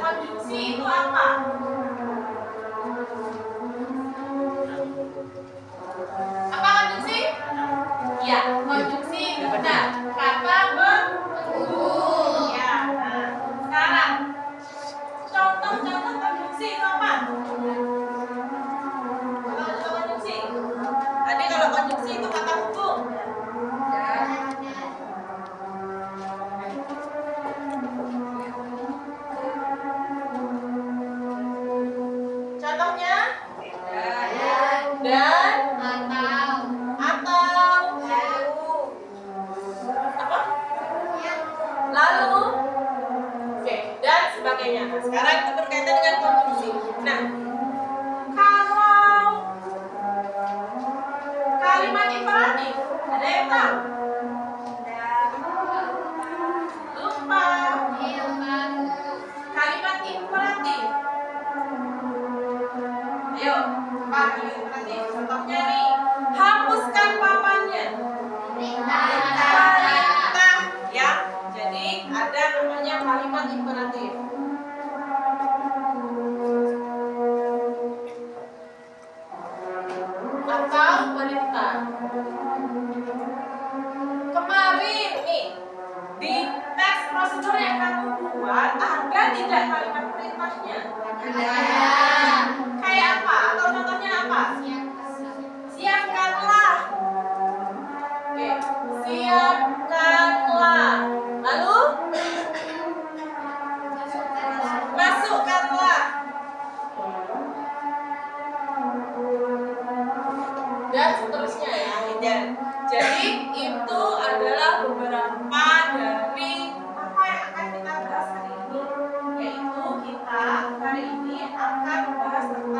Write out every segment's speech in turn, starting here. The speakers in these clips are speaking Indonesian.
konjungsi itu apa? Apa konjungsi? Ya, konjungsi itu benar. Kata menghubung. Ya. Nah, sekarang contoh-contoh konjungsi itu apa? Contoh-contoh konjungsi. Tadi kalau konjungsi itu kata hubung. Contohnya dan atau apa? Lalu oke, dan sebagainya. Nah, sekarang itu berkaitan dengan konjungsi. Nah, kalau kalimat imperatif ada yang tahu? Lupa. Kalimat imperatif. Ayo, Pak, imperatif. Contohnya nih, hapuskan papannya. Perintah, ya. Jadi ada namanya kalimat imperatif. Atau perintah. Kemarin nih di teks prosedur yang kamu buat ada tidak kalimat perintahnya? Ada. Kayak apa? Atau contohnya apa? Siapkanlah. Oke, siapkanlah. Lalu masukkanlah. Dan seterusnya ya. Jadi itu adalah beberapa dari apa yang akan kita bahas hari ini. Yaitu kita hari ini akan membahas tentang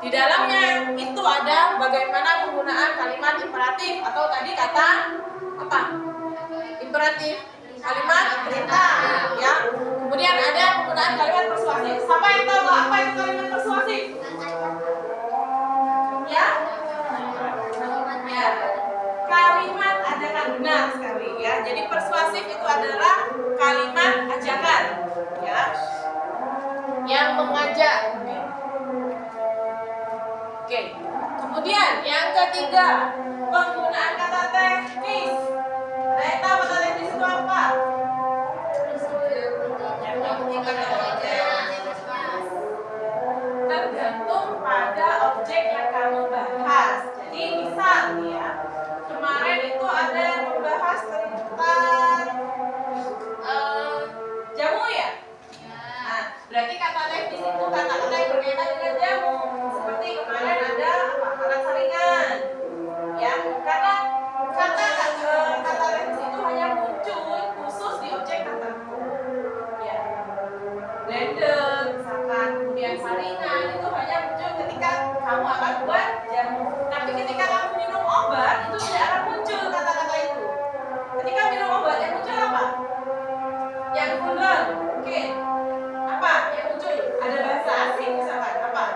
Di dalamnya itu ada bagaimana penggunaan kalimat imperatif atau tadi kata apa? Imperatif, kalimat perintah, ya. Kemudian ada penggunaan kalimat persuasif. Siapa yang tahu apa itu kalimat persuasif? Ya? Ya. Kalimat ajakan, benar sekali ya. Jadi persuasif itu adalah kalimat ajakan, ya, yang mengajak. Oke. Kemudian yang ketiga, penggunaan kata teknis. Saya tahu kata teknis itu apa? Tergantung pada objek yang kamu bahas. Jadi misal ya, kemarin itu ada yang membahas tentang jamu ya. Nah, berarti kata teknis itu kata-kata yang berkaitan dengan jamu. Seperti kemarin ada makanan saringan, ya. Karena kata teknis itu hanya muncul khusus di objek tertentu, ya. Blender, misalkan, kemudian saringan itu hanya muncul ketika kamu akan buat jamu. Tapi ketika kamu minum obat itu tidak akan muncul kata-kata itu. Ketika minum obat yang muncul apa? Yang bulan, oke. Apa yang muncul? Ada bahasa asing misalkan apa?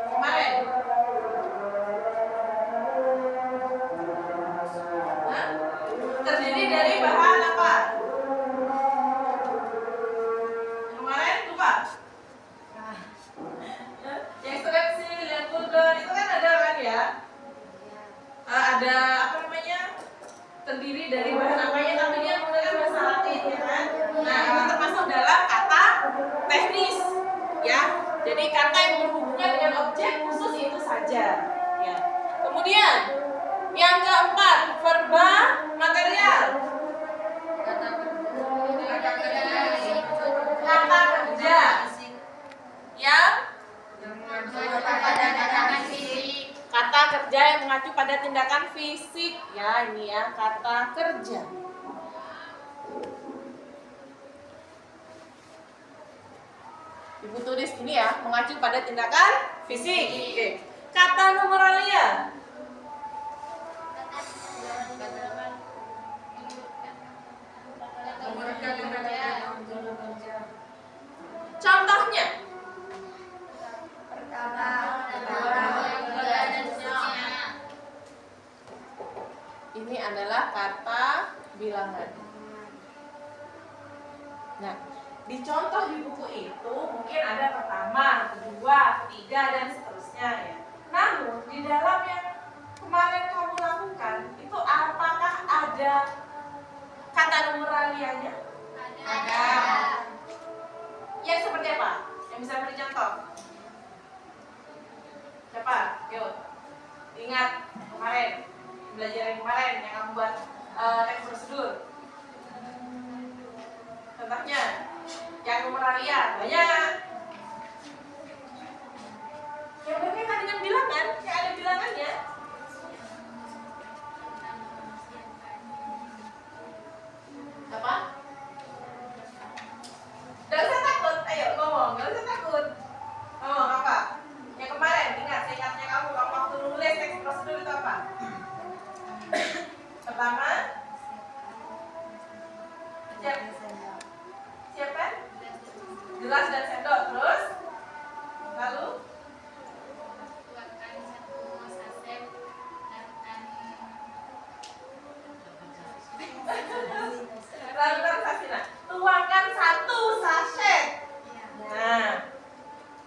Kemarin. Hah? Terdiri dari bahan apa? Kemarin lupa. Yang strepsil, yang kulon itu kan ada kan ya? Ada apa namanya? Terdiri dari bahan apanya, tapi dia menggunakan bahasa Latin ya kan? Nah, itu termasuk dalam kata teknis, ya. Jadi kata yang berhubungan dengan objek khusus itu saja, ya. Kemudian yang keempat, verba material. Kata kerja yang kata kerja yang mengacu pada tindakan fisik, ya, ini ya kata kerja. Ibu tulis ini ya, mengacu pada tindakan fisik. Oke. Kata numeralia. Contohnya. Ini adalah kata bilangan. Nah, di contoh di buku itu mungkin ada pertama, kedua, ketiga, dan seterusnya ya. Namun di dalam yang kemarin kamu lakukan itu apakah ada kata numeralianya? Ada. Yang seperti apa? Yang bisa beri contoh? Siapa? Yuk. Ingat kemarin belajar yang kemarin yang kamu buat teks prosedur. Contohnya yang numeralia banyak. Yang berkaitan dengan bilangan, yang ada bilangannya. Apa? Gak usah takut, ayo ngomong, gak usah takut. Ngomong apa? Yang kemarin, ingat, seingatnya kamu waktu nulis teks prosedur itu apa? Pertama, siapa? Gelas dan sendok. Terus, lalu Sasina, tuangkan 1 sachet. Nah,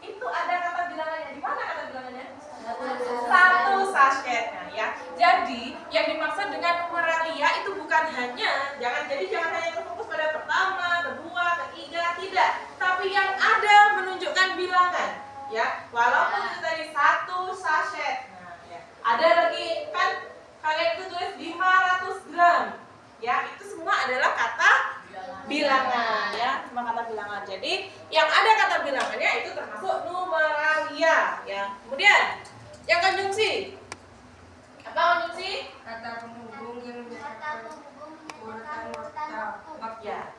itu ada kata bilangannya. Di mana kata bilangannya? 1 sachet. Nah, ya. Jadi, yang dimaksud dengan numeralia itu bukan hanya, jangan hanya terfokus pada pertama, kedua, ketiga, tidak. Tapi yang ada menunjukkan bilangan, ya. Walaupun itu tadi 1 sachet. Nah, ya. Ada lagi kan kalian itu tulis 500 gram. Ya, itu semua adalah kata bilangan, ya, semua kata bilangan. Jadi, yang ada kata bilangannya itu termasuk numeralia, ya. Kemudian, yang konjungsi. Apa konjungsi? Kata penghubung yang menyatakan urutan waktu. Ya.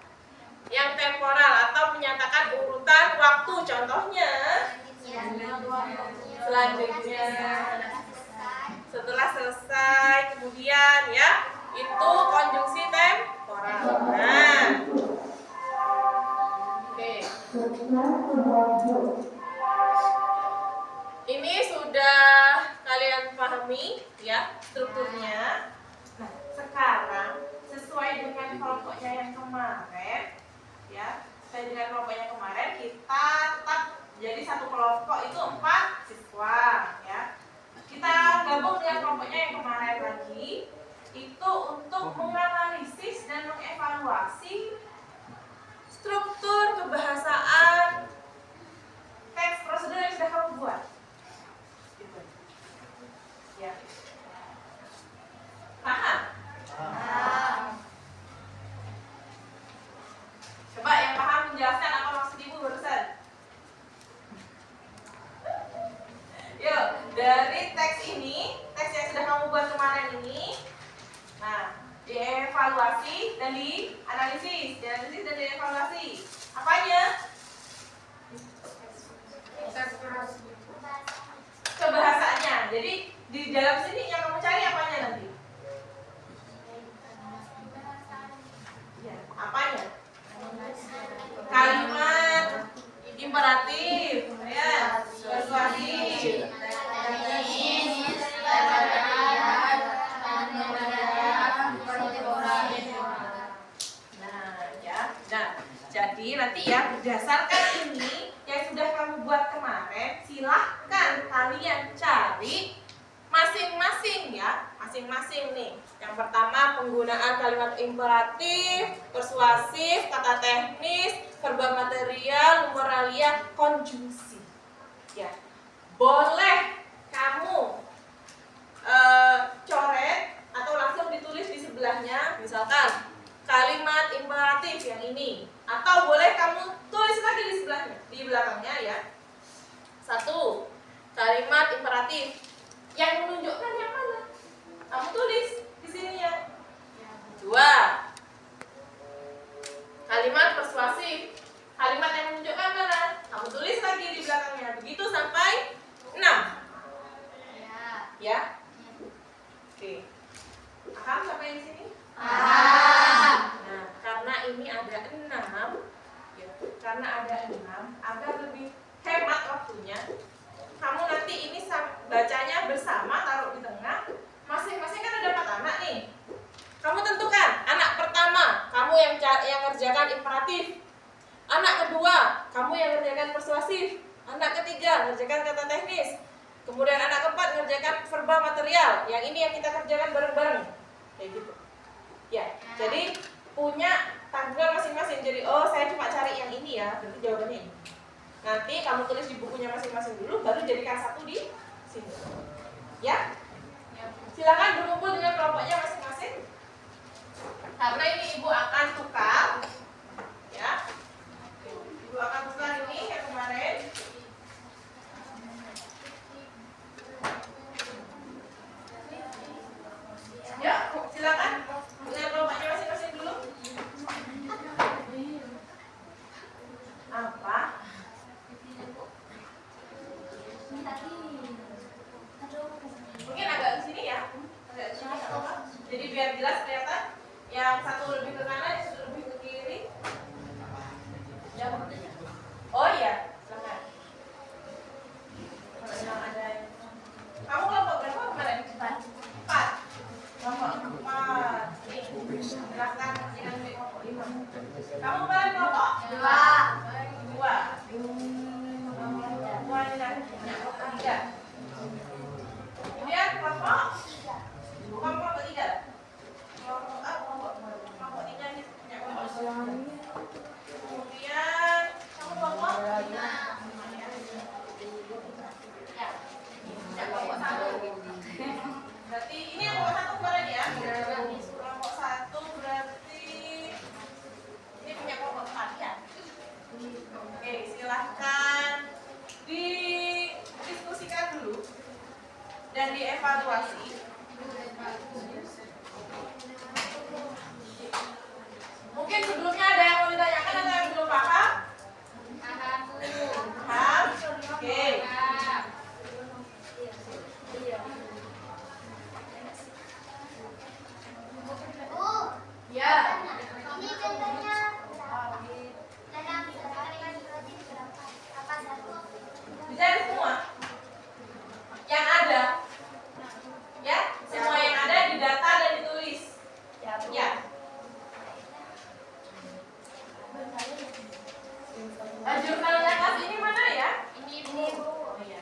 Yang temporal atau menyatakan urutan waktu. Contohnya, Selanjutnya setelah selesai kemudian ya itu konjungsi temporal. Nah, oke. Ini sudah kalian pahami ya strukturnya. Nah, sekarang sesuai dengan kelompoknya yang kemarin ya, sesuai dengan kelompoknya kemarin kita tetap jadi satu kelompok itu 4 siswa ya. Kita gabung dengan kelompoknya yang kemarin lagi itu untuk menganalisis dan mengevaluasi struktur kebahasaan teks prosedur yang sudah kamu buat. Gitu. Ya. Paham? Coba yang paham menjelaskan apa maksud ibu barusan. Yuk, dari teks ini, teks yang sudah kamu buat kemarin ini, nah, dievaluasi dan dianalisis dan dievaluasi. Apanya? Kebahasaannya. Jadi di dalam sini yang kamu cari apanya nanti? Ya, apanya? Kalimat imperatif, ya, persuasif. Jadi nanti ya berdasarkan ini yang sudah kamu buat kemarin, silahkan kalian cari masing-masing ya, masing-masing nih. Yang pertama penggunaan kalimat imperatif, persuasif, kata teknis, verba material, numeralia, konjungsi. Ya, boleh kamu coret atau langsung ditulis di sebelahnya, misalkan kalimat imperatif yang ini, atau boleh kamu tulis lagi di sebelahnya, di belakangnya ya. 1. Kalimat imperatif yang menunjukkan yang mana, kamu tulis di sini ya. 2. Kalimat persuasif, kalimat yang menunjukkan mana, kamu tulis lagi di belakangnya. Begitu sampai 6. Ya. Oke. Paham sampai di sini? Paham. Nah, karena ini ada 6 ya, karena ada 6 agar lebih hemat waktunya, kamu nanti ini bacanya bersama, taruh di tengah. Masing-masing kan ada 4 anak nih. Kamu tentukan anak pertama kamu yang ngerjakan imperatif, anak kedua kamu yang ngerjakan persuasif, anak ketiga ngerjakan kata teknis, kemudian anak keempat ngerjakan verba material. Yang ini yang kita kerjakan bareng-bareng kayak gitu ya. Jadi punya tanggungan masing-masing. Jadi oh saya cuma cari yang ini ya, berarti jawabannya ini. Nanti kamu tulis di bukunya masing-masing dulu, baru jadikan satu di sini ya. Silakan berkumpul dengan kelompoknya masing-masing, karena ini ibu akan tukar ya. Ibu akan tukar ini yang kemarin. Ya, silakan dengan kelompoknya masing-masing dulu. Apa? Mungkin agak ke sini ya, agak ke sini apa? Jadi biar jelas kelihatan. Yang satu lebih ke kanan, yang satu lebih ke kiri. Ya. Oh iya, silakan. Kalau ada. Kamu kelompok berapa kemarin? 4. Kelompok 4. Nih, silahkan dengan kelompok 5. Kamu kemarin kelompok 2. 2. Semuanya punya kelompok 3. Kemudian kelompok 3. Kelompok 3 ini punya kelompok 3. Kemudian kamu kelompok 5. Ya, punya kelompok 1. Berarti ini yang kelompok 1 kemarin ya. Kelompok 1 berarti ini punya kelompok 4 ya. Oke, silahkan didiskusikan dulu dan dievaluasi. Mungkin sebelumnya ada yang mau ditanyakan atau yang belum paham? Paham? Oke. jurnalnya kelas ini mana ya? Ini Bu. Oh, iya.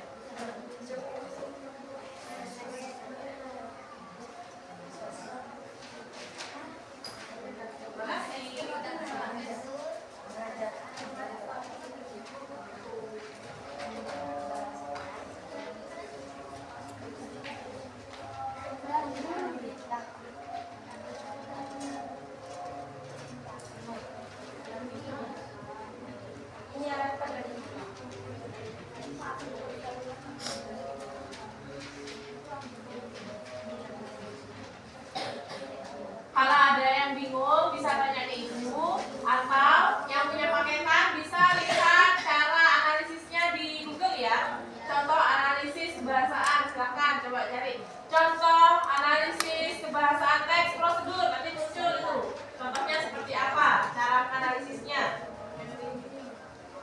Kalau ada yang bingung bisa tanya ke ibu, atau yang punya paketan bisa lihat cara analisisnya di Google ya. Contoh analisis kebahasaan, silahkan coba cari. Contoh analisis kebahasaan teks prosedur, nanti muncul itu. Contohnya seperti apa cara analisisnya.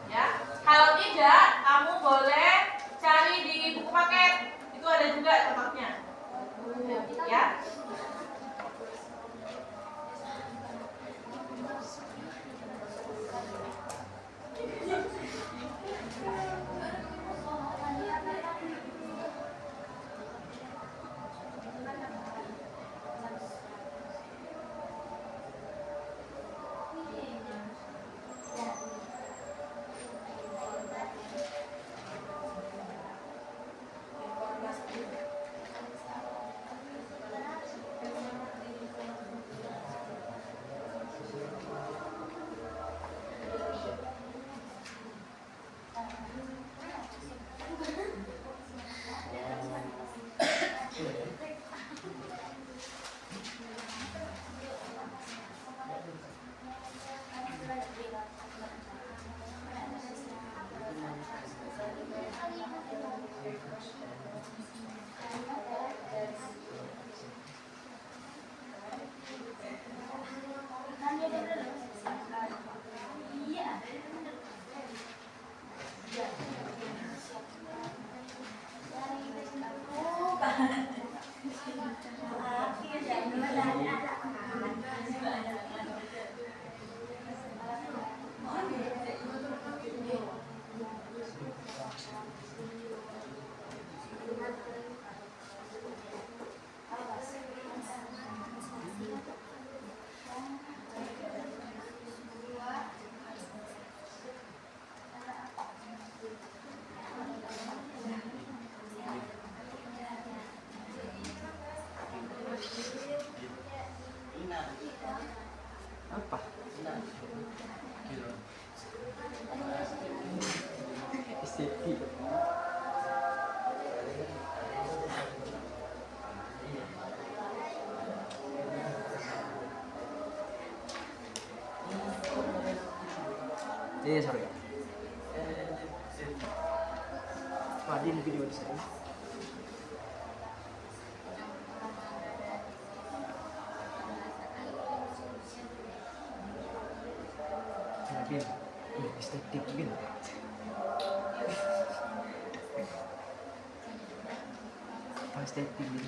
Ya, kalau tidak kamu boleh cari di buku paket, itu ada juga contohnya. Ya. Apa? Estetik. Sorry. Adin video di sini. Bin, estetik bin. Estetik bin.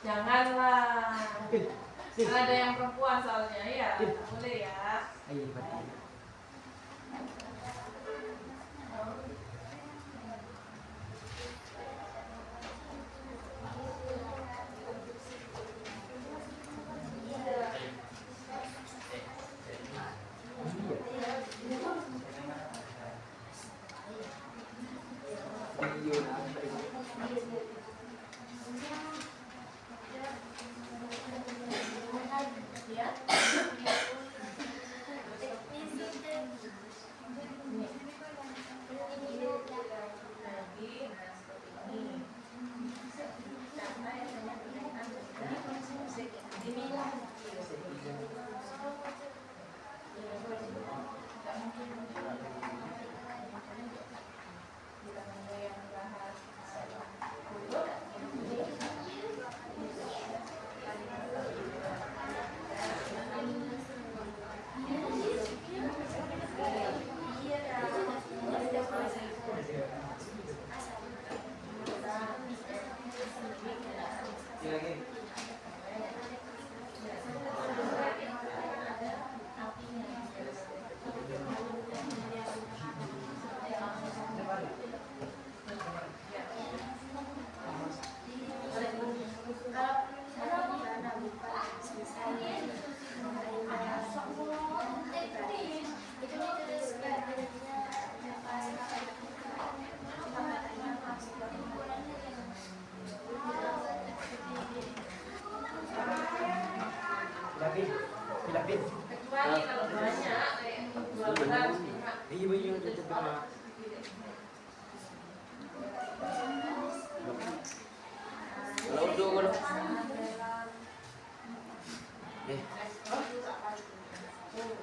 Janganlah. Ada yang perempuan soalnya, ya. Boleh ya. Ayo, berarti. Bagi kalau banyak kayak 12 lima. Iya banyak tetap benar. Kalau udah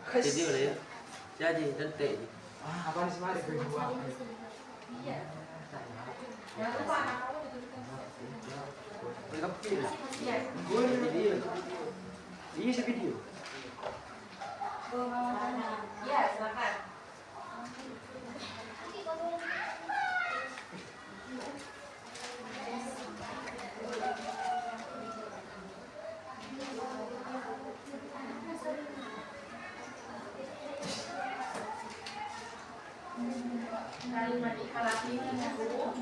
kalau jadi udah ya. Jadi dan teh. Apa sih mari berdua? Iya. Jangan lupa anak kamu Enggak pilih. Iya. Gue video. Iya sih video. Iya, silakan. Kalimat ikhlas ini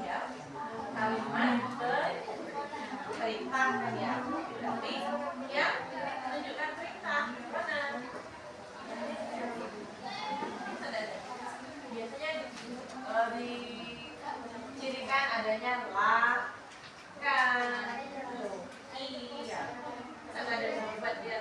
ya. Kalimat perintah kan ya. Berarti ya menunjukkan perintah. Mana? Biasanya dicirikan adanya la, kan, iya. Kan ada sahabat dia.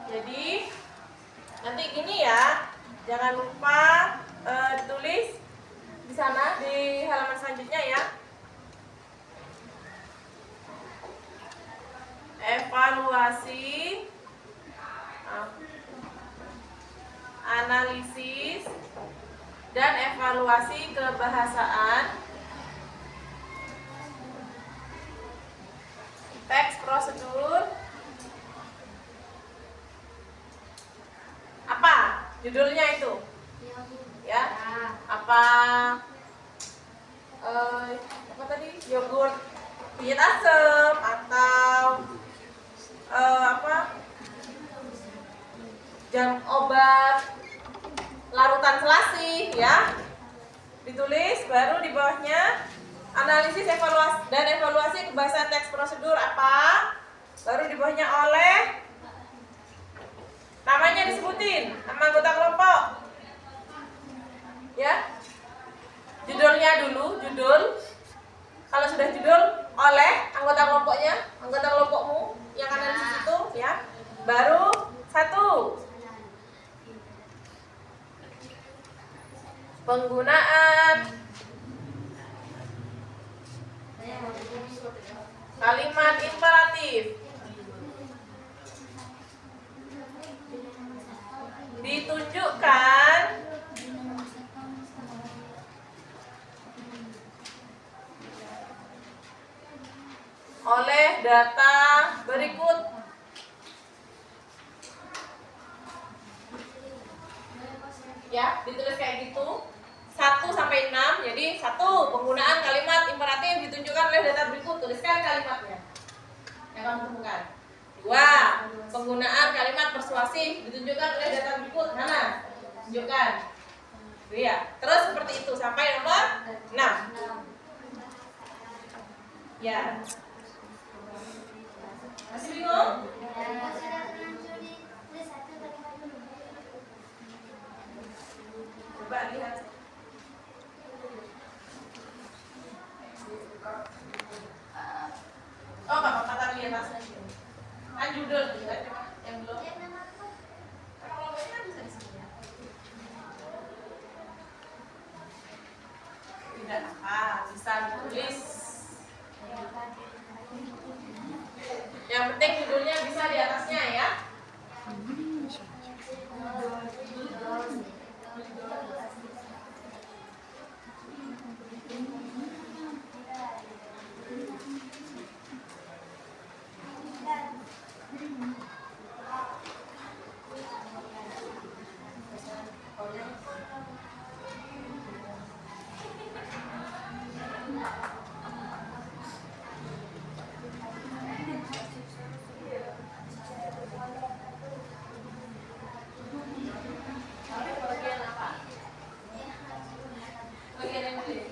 Jadi nanti gini ya, jangan lupa ditulis di sana di halaman selanjutnya ya. Evaluasi, analisis, dan evaluasi kebahasaan, teks prosedur. Apa judulnya itu? Ya, apa tadi? Yogurt diet asam atau jam obat larutan selasih ya. Ditulis, baru di bawahnya analisis evaluasi dan evaluasi kebahasaan teks prosedur apa? Baru di bawahnya oleh namanya disebutin, nama anggota kelompok. Ya. Judulnya dulu, judul. Kalau sudah judul, oleh anggota kelompoknya, anggota kelompokmu yang analisis itu ya. Baru 1. Penggunaan kalimat imperatif. Ditunjukkan oleh data berikut. Ya, ditulis kayak gitu. 1 sampai 6. Jadi 1, penggunaan kalimat imperatif ditunjukkan oleh data berikut. Tuliskan kalimatnya yang kamu temukan. 2, penggunaan kalimat persuasif ditunjukkan oleh data berikut. Mana? Tunjukkan. Ya, terus seperti itu sampai nomor 6. Ya. Masih bingung? Coba lihat. Oh, Bapak kata lihat atasnya. judul juga coba yang belum. Kalau logonya kan bisa di sini ya. Tidak apa, bisa ditulis. Yang penting judulnya bisa di atasnya ya. Bagian apa? Bagian yang ini.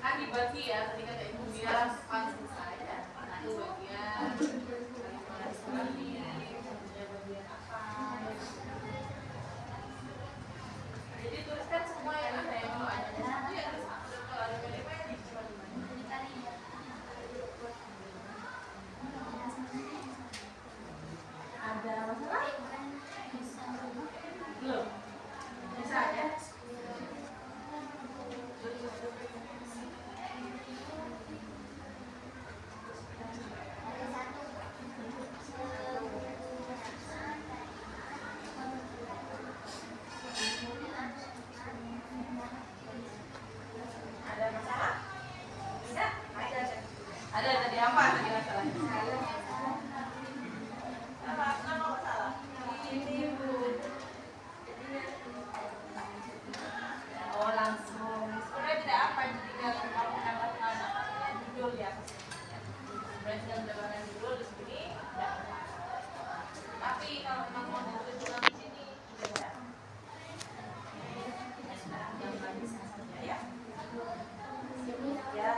Kan dibagi ya, tadi kata ibu bilang pas selesai ya. Itu bagian bagian apa? Jadi tuliskan semua yang ada yang mau ada. Itu yang kalau ada kalimat yang cuma ada masalah? Belum. Bisa ya? Ada masalah? Bisa? Ada tadi apa tadi masalahnya? Apa masalah? Ini Bu. Oh langsung. Sebenarnya tidak apa jika kamu mendapatkan judul ya. Sebenarnya sudah mendapatkan judul di sini. Tapi kalau memang mau ditulis ulang di sini tidak bisa. Yang bagus saja ya. Ya.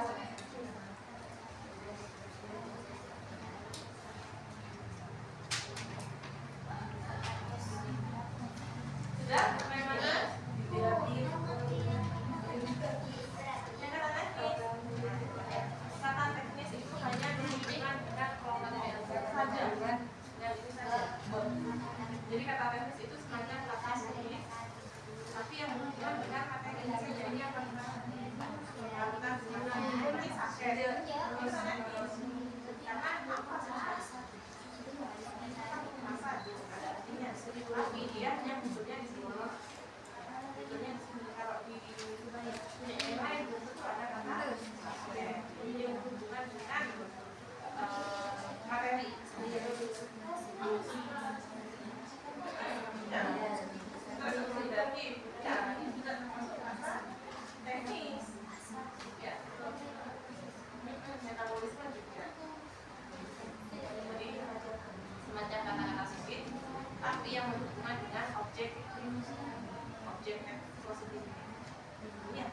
Sudah? Sampai mana? Yang kata teknis. Kata teknis itu hanya dihubungkan dengan kelompok saja. Dan itu saja. Jadi kata teknis itu semacam kata teknis. Tapi yang berhubungan dengan kata teknis saja. Ini apa? Bukan semacam ini sakit. Itu teknis. Karena apa saja? Tapi dia hanya bentuknya di sini. Bentuknya di sini. Kalau di yang lain bentuk ada kata jadi dia berhubungan dengan materi. Jadi ini juga termasuk kata teknis. Ya. Metabolisme juga. Jadi semacam kata-kata sipit, tapi yang berhubungan dengan objek positif. Ya.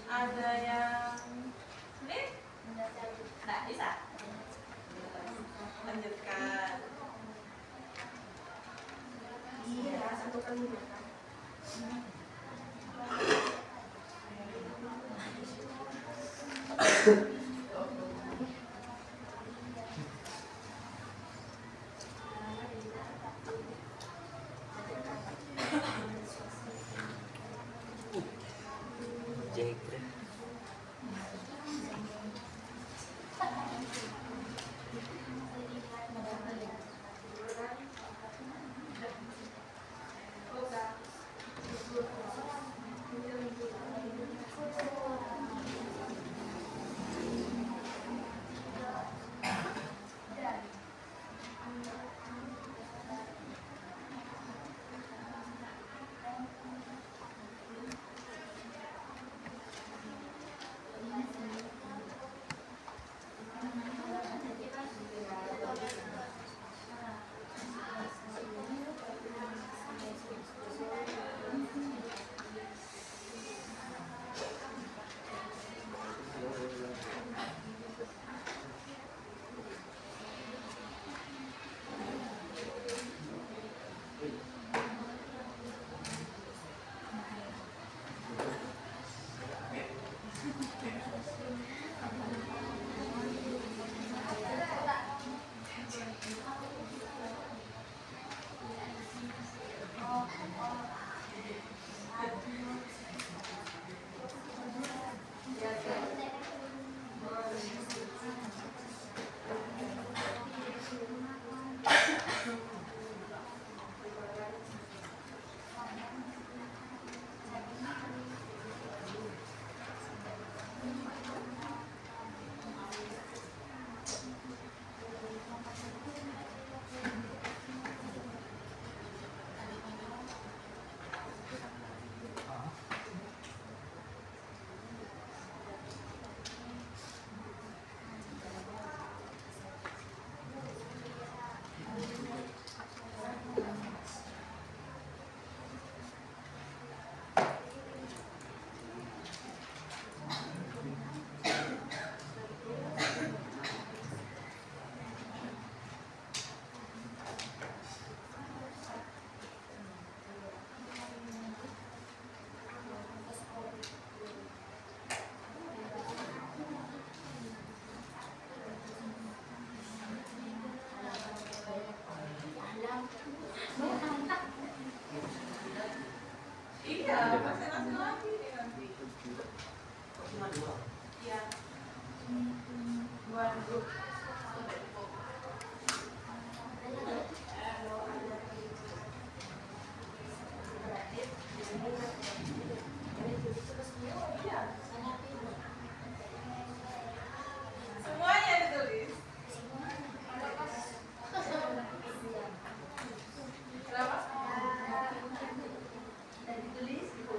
Ada yang sulit? Tidak bisa. Lanjutkan. Iya, satu kali. Jegre. Iya, presentasi lagi nih nanti. Cuma 2. Iya. Buat grup. Semuanya ditulis. Berapa? Dan ditulis gitu.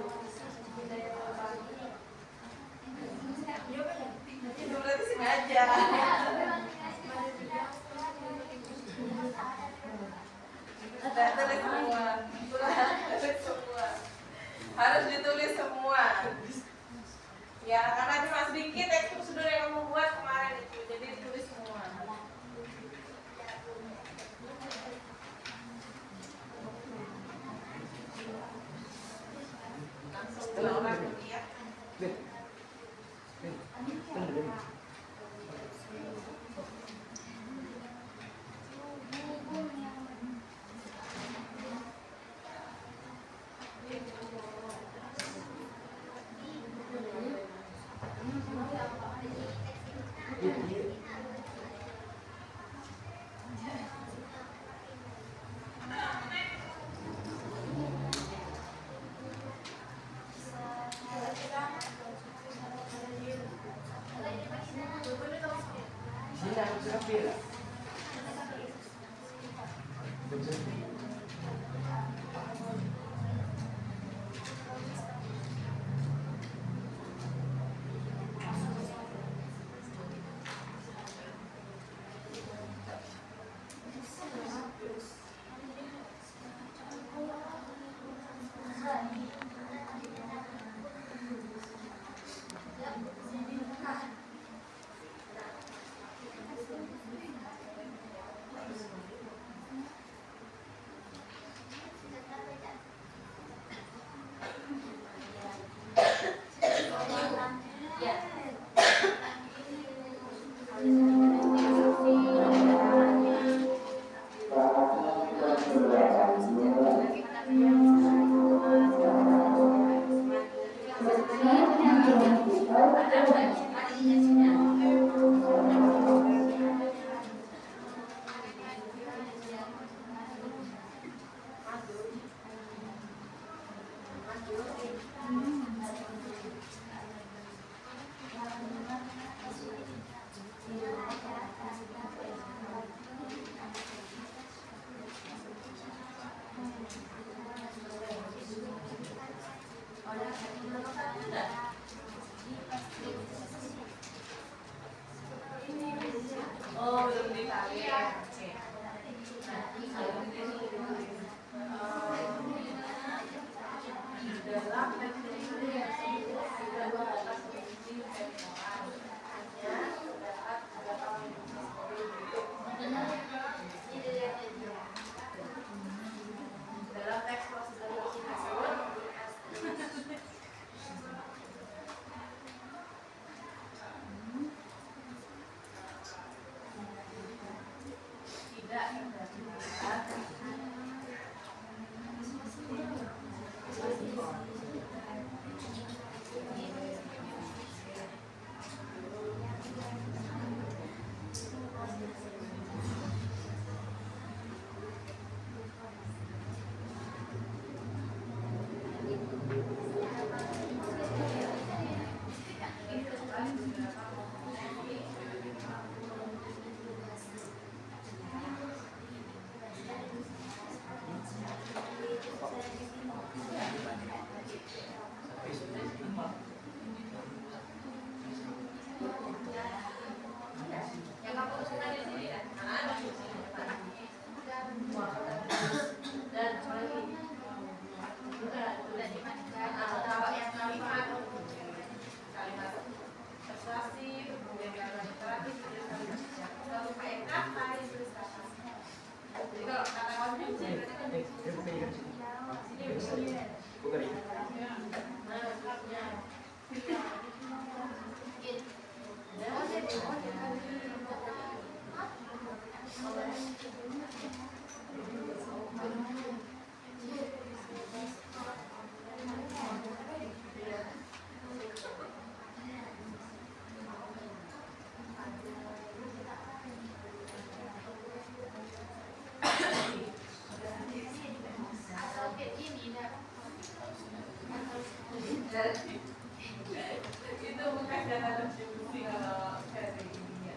Itu bukan dana kontribusi kalau versi ini ya.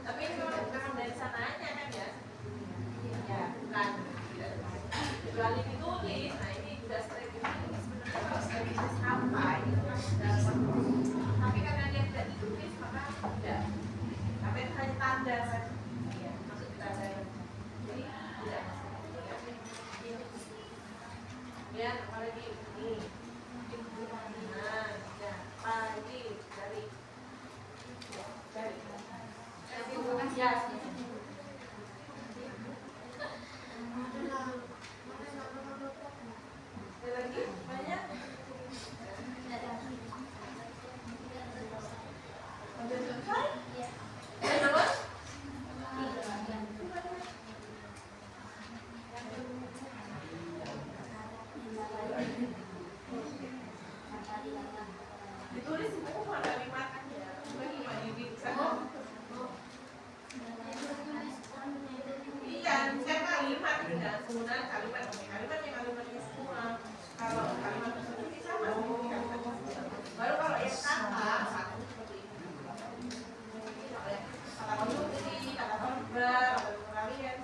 Tapi ini memang dari sananya kan ya? Ya, bukan. Kecuali ditulis, nah ini sudah sering ditulis. Sebenarnya kalau sudah bisa sampai, tapi karena dia tidak ditulis maka tidak. Tapi hanya tanda saja. Iya, maksud tanda yang jadi tidak masuk. Ya, apalagi ini. Nah, ya, pagi dari ya. Ada lagi banyak. Udah selesai? Udah terus? Ditulis di buku ada kalimatnya, cuma di sana. Iya, saya kalimat tidak sebenarnya kalimatnya semua. Kalau kalimat tersebut sama seperti kalimat tersebut. Baru kalau yang kata satu seperti ini. Kalau yang kata konstruksi, kata verb, kata pengalian,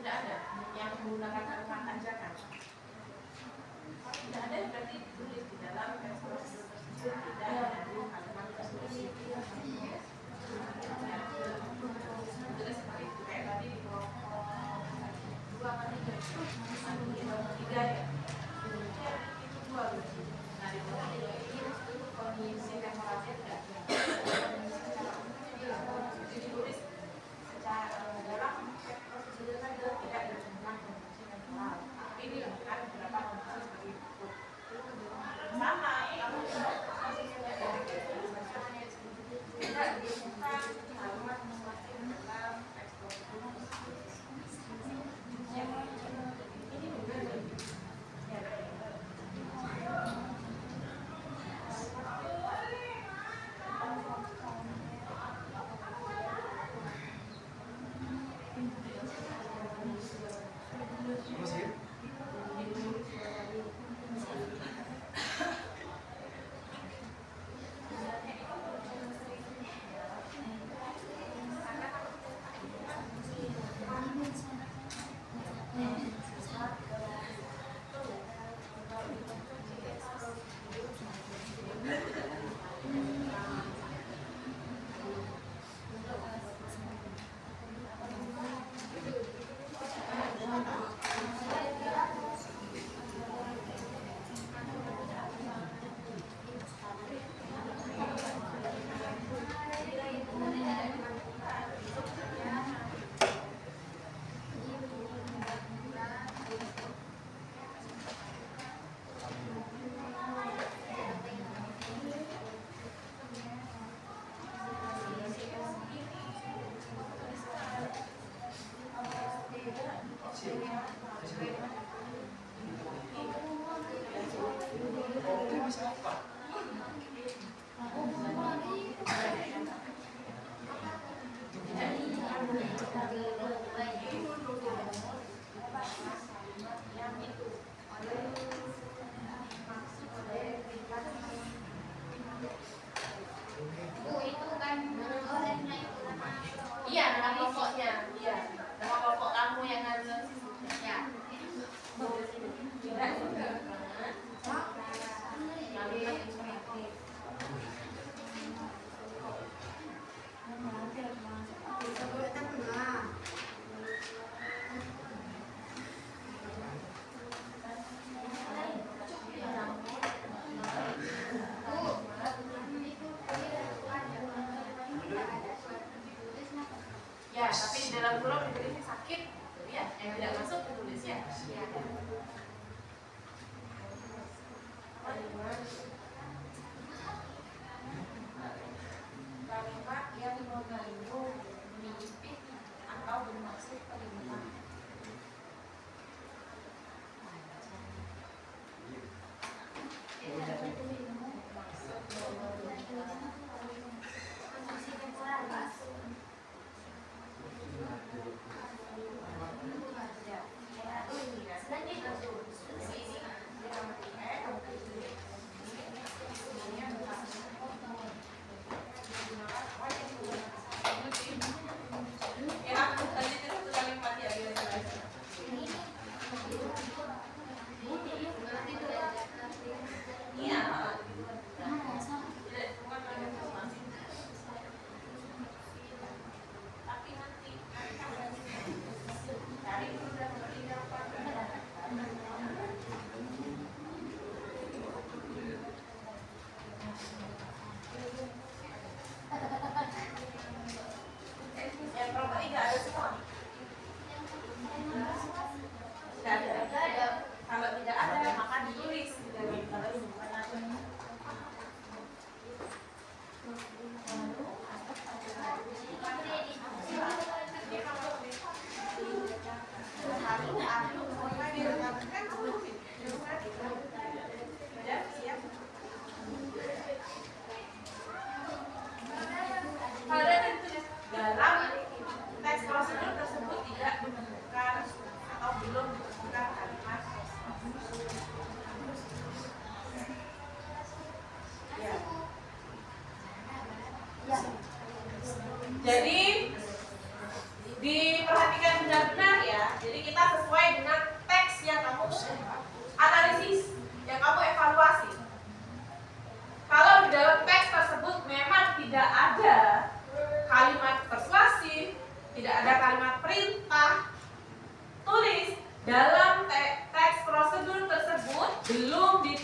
tidak ada yang menggunakan kalimat ajakan. Tidak ada berarti ditulis di dalam teks tersebut tidak ada kalimat tersebut. Tulis seperti itu kayak tadi di bawah 2 ya. Itu 2 berarti. Nah di bawah ini kondisi temporalnya tidak ada. Ditulis secara dalam prosedur saja tidak ditentukan kondisi temporal. Ini kan berapa kondisi seperti itu. Sama kamu posisinya tidak ditentukan kalimat masing-masing dalam teks tersebut. Ini juga iya, nama pokoknya. Iya, nama pokok kamu yang ada ya. Tidak juga. Kalimat informatif. Ya, tapi di dalam huruf ditulisnya sakit, ya, yang tidak masuk ditulisnya. Ya.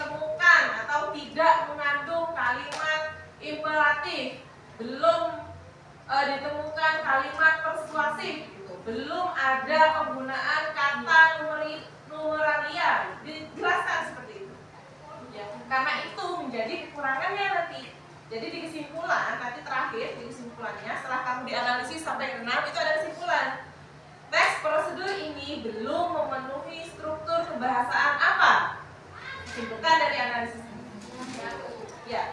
ditemukan atau tidak mengandung kalimat imperatif, belum ditemukan kalimat persuasif, gitu. Belum ada penggunaan kata numeralia, dijelaskan seperti itu. Ya, karena itu menjadi kekurangannya nanti. Jadi di kesimpulan, nanti terakhir di kesimpulannya setelah kamu dianalisis sampai 6 itu ada kesimpulan. Teks prosedur ini belum memenuhi struktur kebahasaan apa? Simpulkan dari analisis ini. Ya.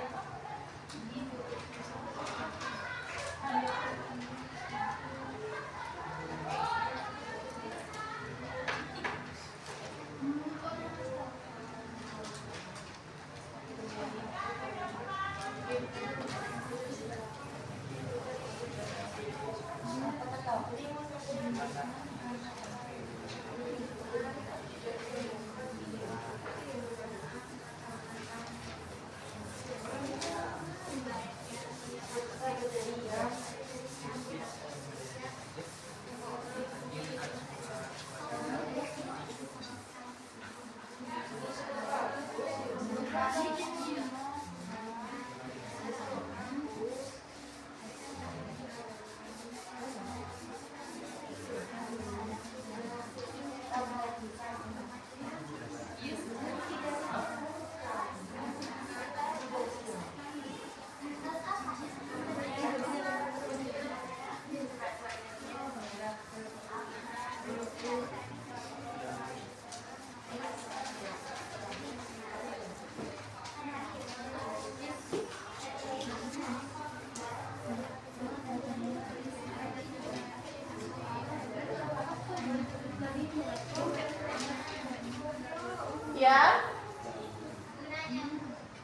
Ya.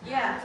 Ya. Ya.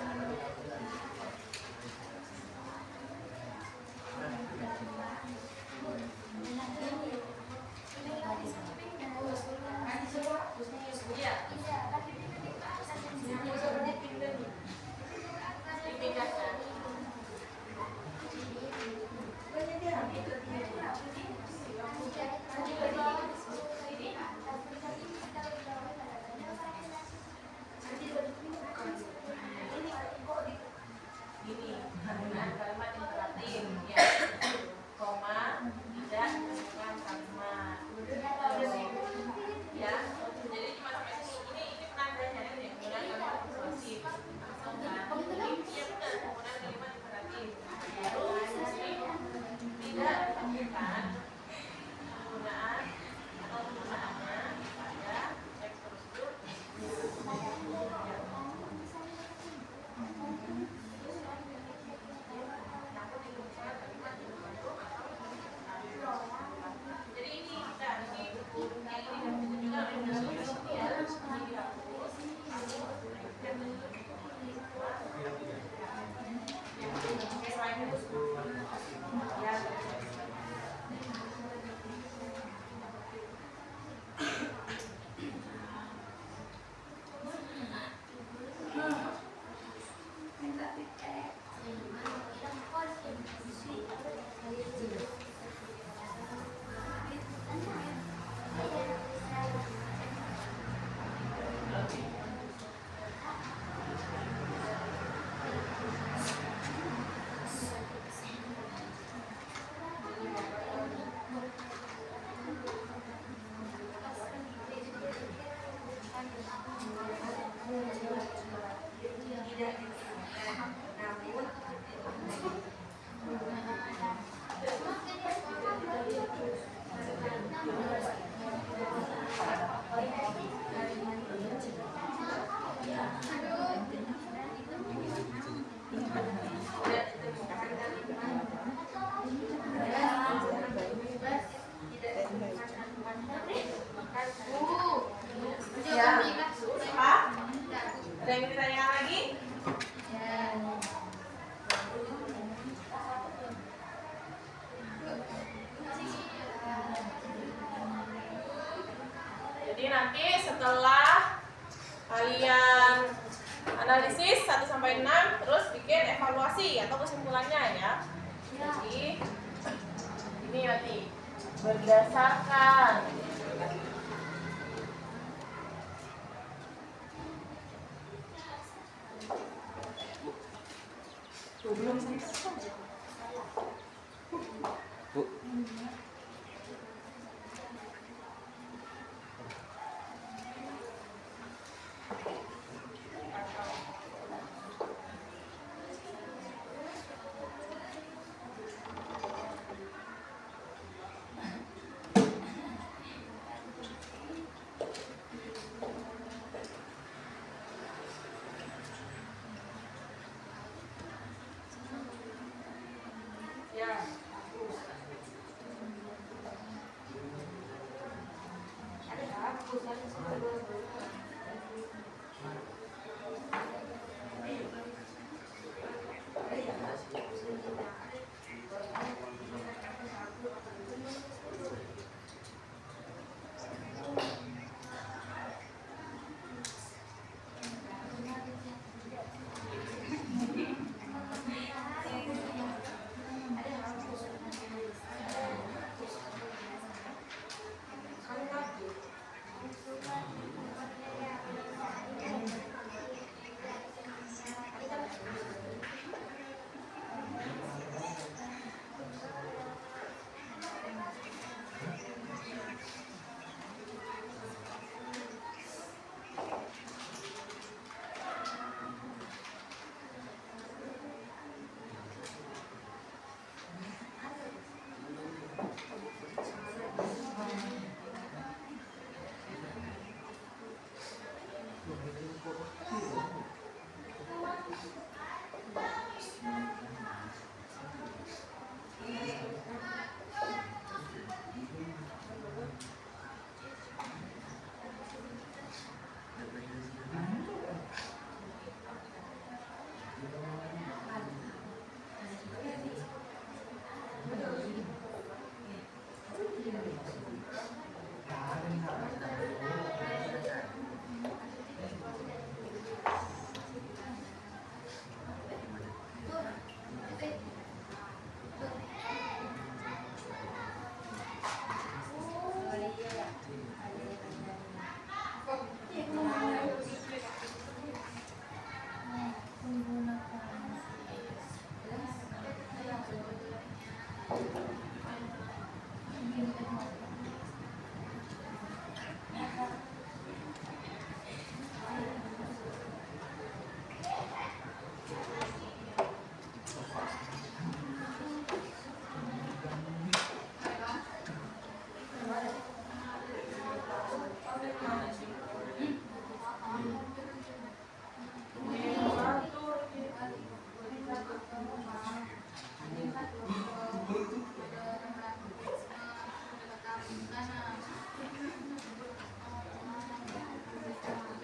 Apa? Ada yang ditanyakan lagi? Jadi nanti setelah kalian analisis 1 sampai 6 terus bikin evaluasi atau kesimpulannya ya. Jadi ini nanti berdasarkan Belum selesai. Bu. Ya.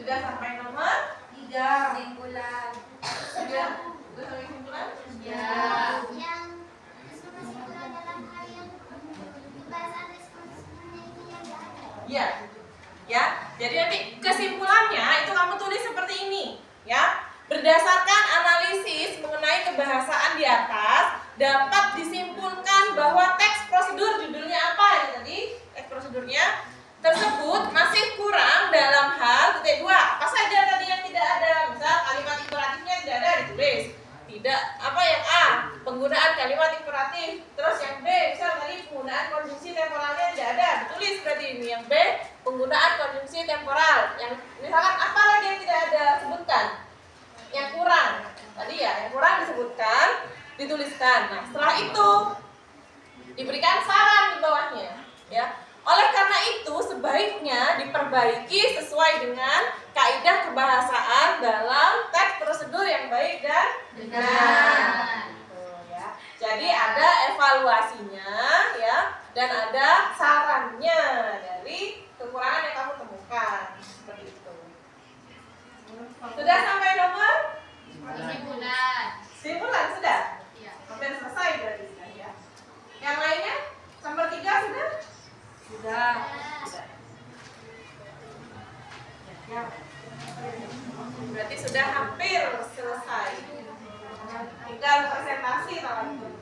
Sudah sampai nomor 3. Simpulan. Sudah sampai kesimpulan? Ya. Yang kesimpulan dalam hal yang pembahasan responsifnya ini yang nggak ada. Iya. Ya. Jadi nanti kesimpulannya itu kamu tulis seperti ini, ya. Berdasarkan analisis mengenai kebahasaan di atas, dapat disimpulkan bahwa teks prosedur judulnya apa ya tadi? Teks prosedurnya tersebut masih kurang dalam hal titik 2. Apa saja tadi yang tidak ada? Misal kalimat imperatifnya tidak ada ditulis. Tidak apa yang A, penggunaan kalimat imperatif. Terus yang B, misal tadi penggunaan konjungsi temporalnya tidak ada, ditulis berarti ini. Yang B, penggunaan konjungsi temporal. Yang misalkan apa lagi yang tidak ada, sebutkan. Yang kurang. Tadi ya, yang kurang disebutkan, dituliskan. Nah, setelah itu diberikan saran di bawahnya, ya. Oleh karena itu, sebaiknya diperbaiki sesuai dengan kaidah kebahasaan dalam teks prosedur yang baik dan benar. Ya. Jadi ada evaluasinya, ya, dan ada sarannya dari kekurangan yang kamu temukan. Seperti itu. Sudah sampai nomor? Kesimpulan. Kesimpulan sudah? Iya. Hampir selesai berarti sudah, ya. Yang lainnya? Nomor 3 sudah? Sudah. Ya. Berarti sudah hampir selesai. Tinggal presentasi teman-teman.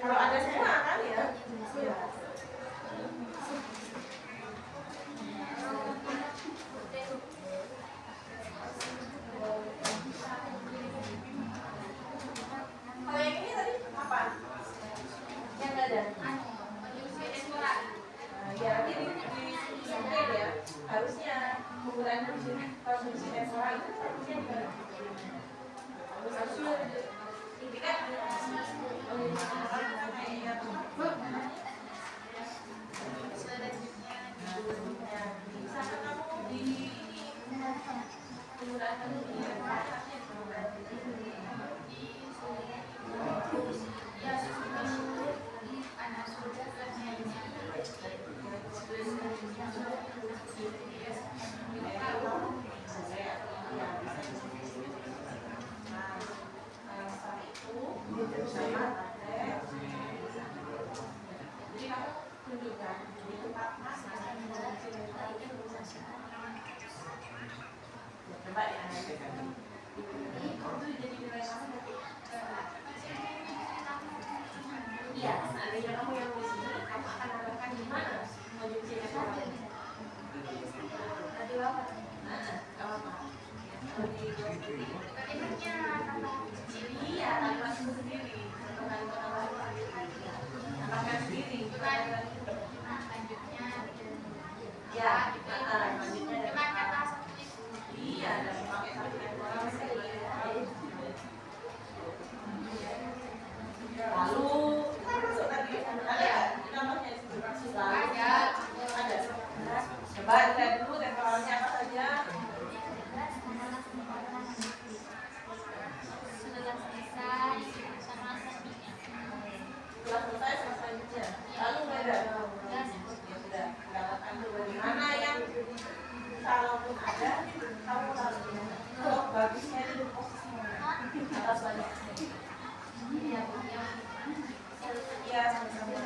Kalau ada semua kan ya. Iya. Kalau yang ini tadi apa? Yang nggak ada. Ya, ini di ya. Harusnya penggunaan fungsi sensoral itu harusnya ini kan bisa kamu di penggunaan iya, seandainya kamu yang di sini, kamu akan nambahkan di mana? Konjungsi sensoral. Tadi apa? Apa? Iya, kalimat itu sendiri. Tambahkan sendiri. Ya, lanjutnya dengan kata seperti itu. Iya, dan pakai satu temporal lalu masuk tadi ada contohnya di situ ada. Coba lihat dulu temporalnya apa saja. Sudah selesai selanjutnya. Lalu beda. Ya sudah, dapatkan dulu mana yang kalaupun ada kamu harus bagusnya itu posisinya atas banyak. Iya, sama-sama.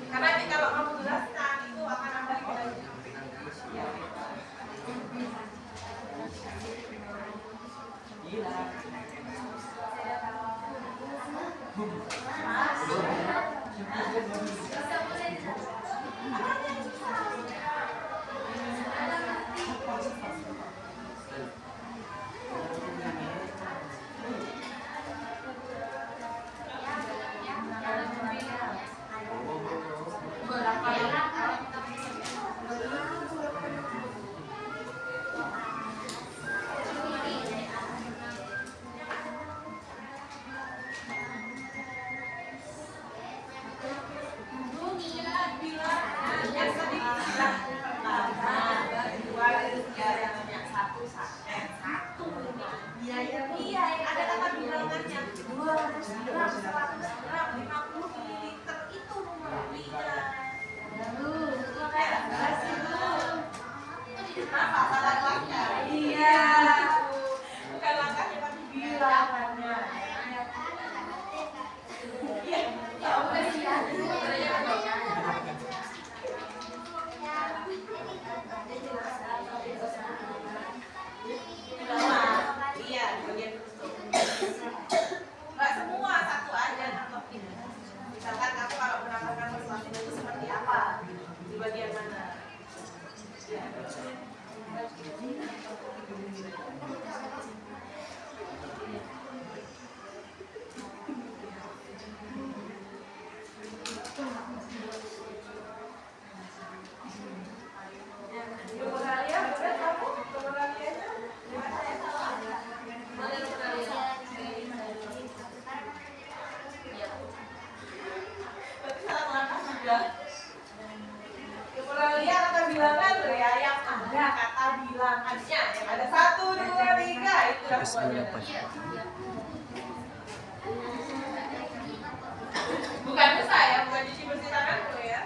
Karena nanti kalau kamu jelaskan itu akan nambah lagi. Ya. Gila. Bukan saya, bukan cuci bersih tangan dulu ya.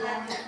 Apa?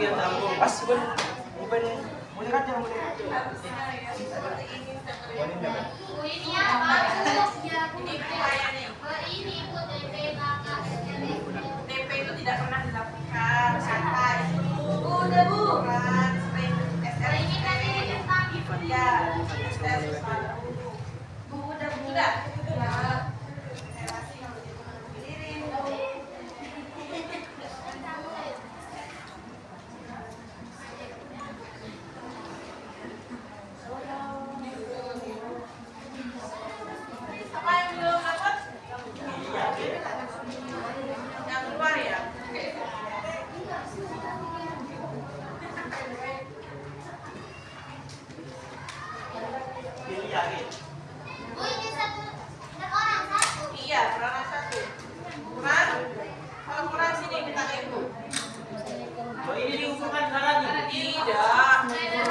yang kampung. Pas bukan boleh kan yang boleh. Ini apa? Ini bahaya nih. Ini ibu TP kakak. TP itu tidak pernah dilakukan. Santai. Udah bu. Bukan sering Ini kan ini tentang ya. Bu udah bu. Sudah. Ya. Apa yang belum dapat? Yang keluar ya? Bu ini satu orang satu. Iya, kurang satu. Kurang? Kalau kurang sini kita ke ibu. Oh, ini diusulkan caranya. Tidak. Tidak.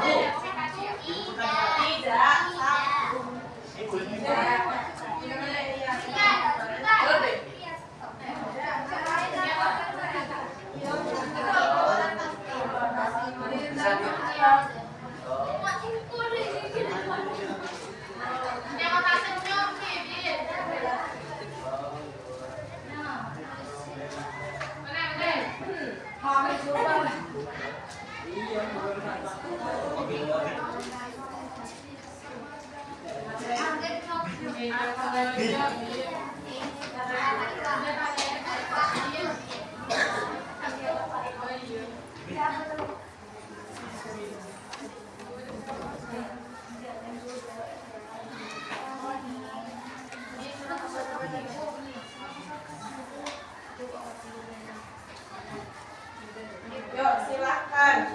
Yuk, silahkan.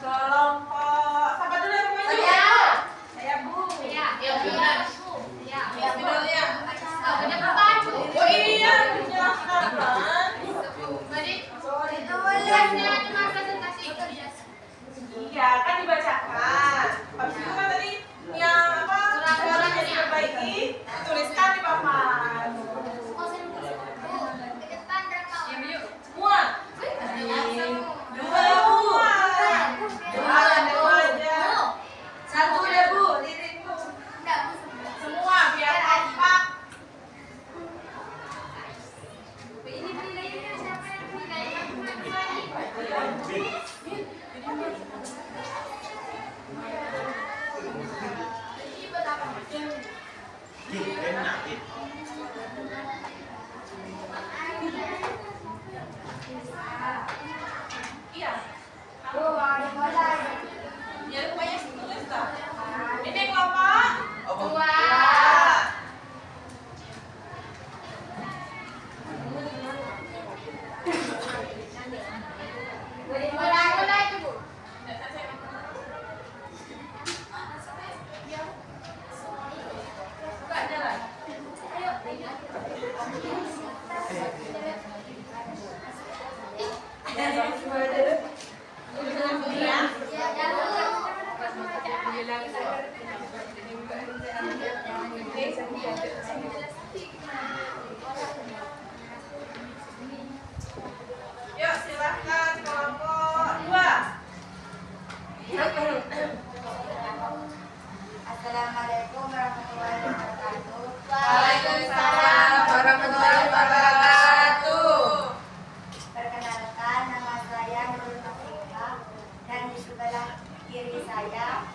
Kelompok siapa dulu yang mau maju? Saya Bu. Bismillahnya. Oh iya, dijelaskan kan? Iya, kan dibacakan. Habis itu kan tadi yang apa? Suaranya diperbaiki, dituliskan di papan. Semua. Dua semua. Dua aja. Satu udah bu. Lirik bu. Semua biar kompak. Ini penilaiannya siapa yang menilai? Iya. Bu, ada mulai. Ya rupanya tulis dah. Ini kelompok. Dua. Mulai bu. Buka jalan. Yuk silahkan kelompok dua. Assalamualaikum warahmatullahi wabarakatuh. Waalaikumsalam warahmatullahi wabarakatuh. Perkenalkan, nama saya Nurul Nafika dan di sebelah kiri saya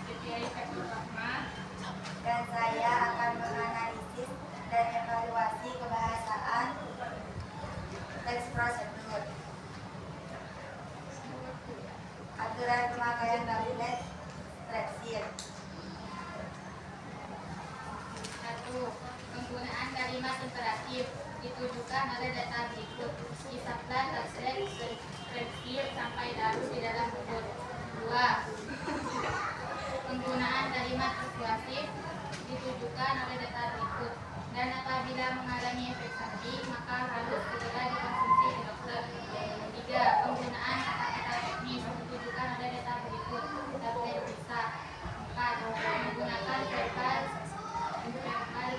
dan saya akan menganalisis dan evaluasi kebahasaan teks prosedur, aturan pemakaian kabinet Brexit. 1. Penggunaan kalimat imperatif ditujukan oleh data berikut: isaplah, tasrek, spreadsheet, sampai larut di dalam buku. 2. Penggunaan kalimat persuasif ditujukan oleh data berikut, dan apabila mengalami efek samping maka harus segera dikonsumsi oleh dokter. 3. Penggunaan kata-kata teknis ditujukan oleh data berikut, tablet bisa. 4. Menggunakan verbal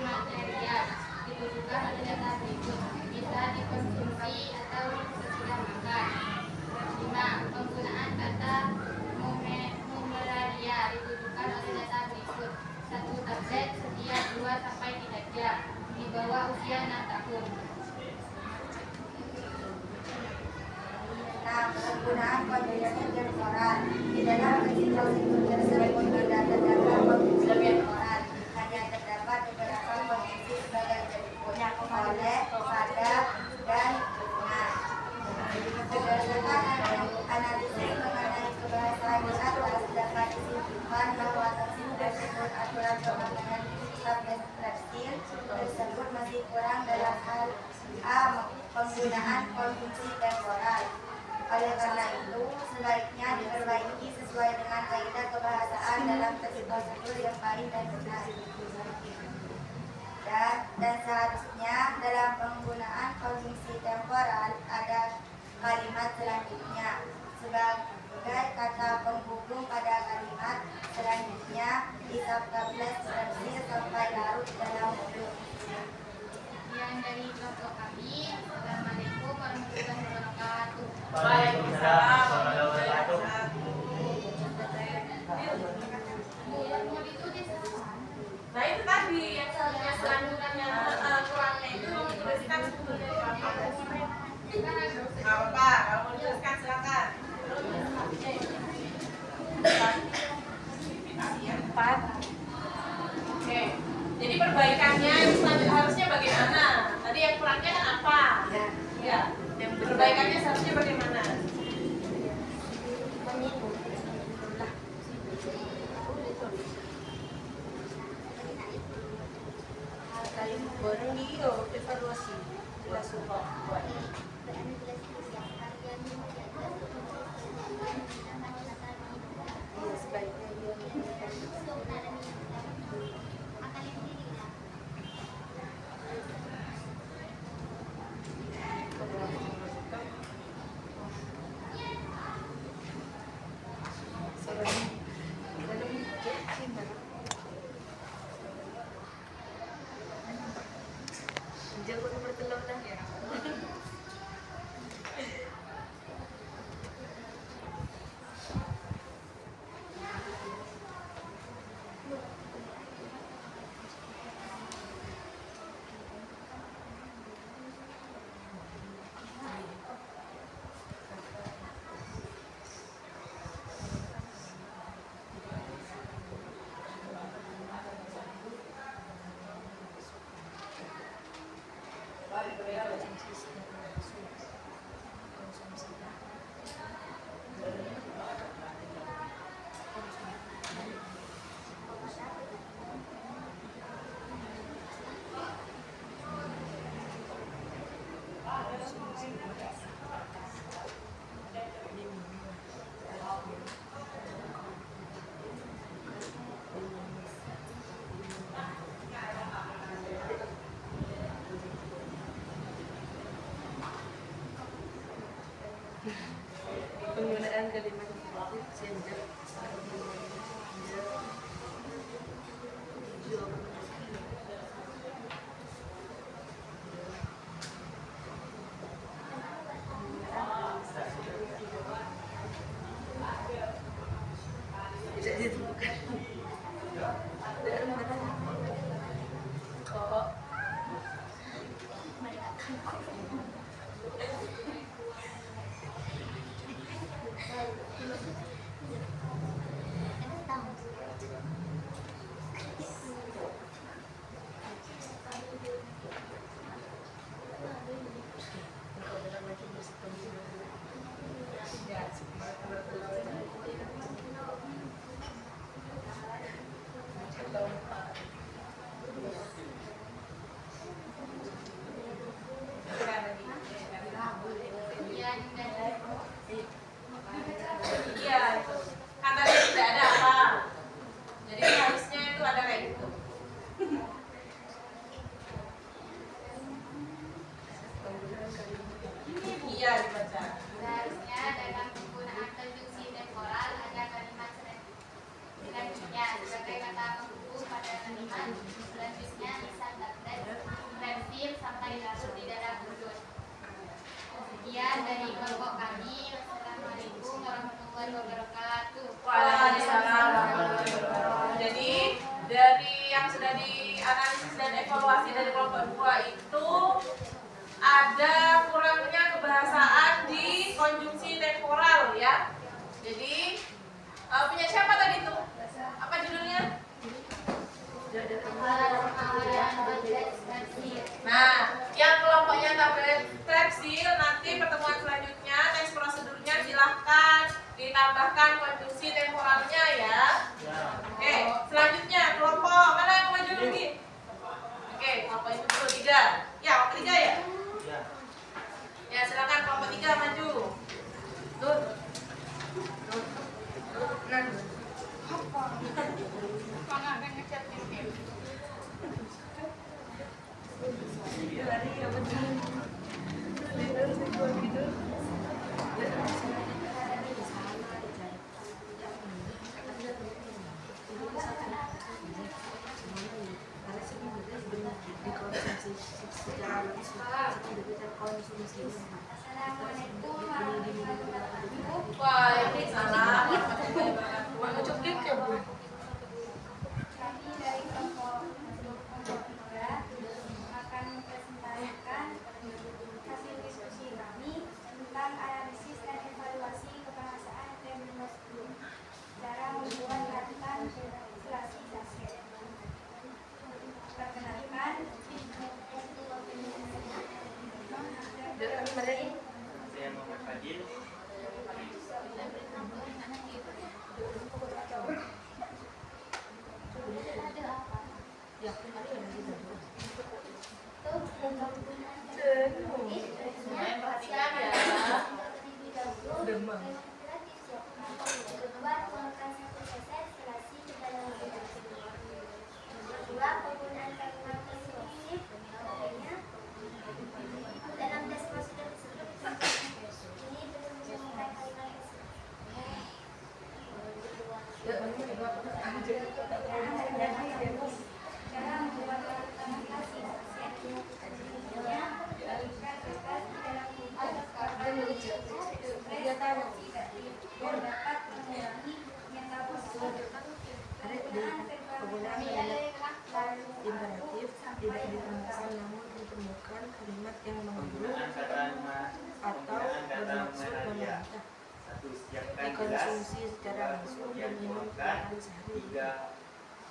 material ditujukan oleh data berikut, bisa dikonsumsi atau sesudah makan. usia 6 tahun. Nah, penggunaan konvensi temporal di dalam konstitusi tersebut terdapat konvensi temporal hanya terdapat beberapa konvensi sebagai berikut oleh, pada, dan nah. Berdasarkan analisis mengenai kebahasaan di atas dapat disimpulkan bahwa tersebut aturan penanganan tablet tekstil tersebut masih kurang dalam hal A. Penggunaan konvensi temporal. Oleh karena itu, sebaiknya diperbaiki sesuai dengan kaidah kebahasaan dalam prosedur yang baik dan benar. Dan seharusnya dalam penggunaan konvensi temporal ada kalimat selanjutnya sebagai kata penghubung pada kalimat selanjutnya isap tablet tersebut sampai larut dalam mulut. Yang dari kelompok kami, Assalamualaikum warahmatullahi wabarakatuh. Waalaikumsalam warahmatullahi wabarakatuh. Mau ditulis apa? Nah itu tadi yang selanjutnya kurangnya itu mau dituliskan sebetulnya di apa? Nggak apa-apa, kalau mau dituliskan silakan. Empat. Oke, jadi perbaikannya itu selanjutnya harusnya bagaimana? Tadi yang kurangnya kan apa? Ya, yang perbaikannya seharusnya bagaimana? Baru dia evaluasi kelas umum. Iya, sebaiknya dia jago bertelur dah ya. Penggunaan kalimat sender bisa ditemukan. dari analisis dan evaluasi dari kelompok 2 itu ada kurangnya kebahasaan di konjungsi temporal ya. Jadi punya siapa tadi tuh? Apa judulnya? Nah, yang kelompoknya tablet Strepsil nanti pertemuan selanjutnya teks prosedurnya silahkan ditambahkan konjungsi temporalnya ya. Oke, selanjutnya kelompok mana yang maju lagi? Oke, kelompok itu dulu 3. Ya, kelompok 3 ya? Ya, silakan kelompok 3 maju. Tuh. Wah, ini salah. Kami dari kelompok 3 akan mempresentasikan hasil diskusi kami tentang analisis dan evaluasi kebahasaan terminologi group, cara membuat rantan selasi saset. Perkenalkan, Saya Muhammad Fadil. Semuanya perhatikan ya. Penggunaan kalimat persuasif dalam tes prosedur tersebut ini belum menggunakan kalimat cara membuat argumentasi dapat mengurangi metabolisme. Penggunaan imperatif tidak ditemukan namun ditemukan kalimat yang mengurut atau bermaksud memerintah dikonsumsi secara langsung dan minum hari sehari. 3.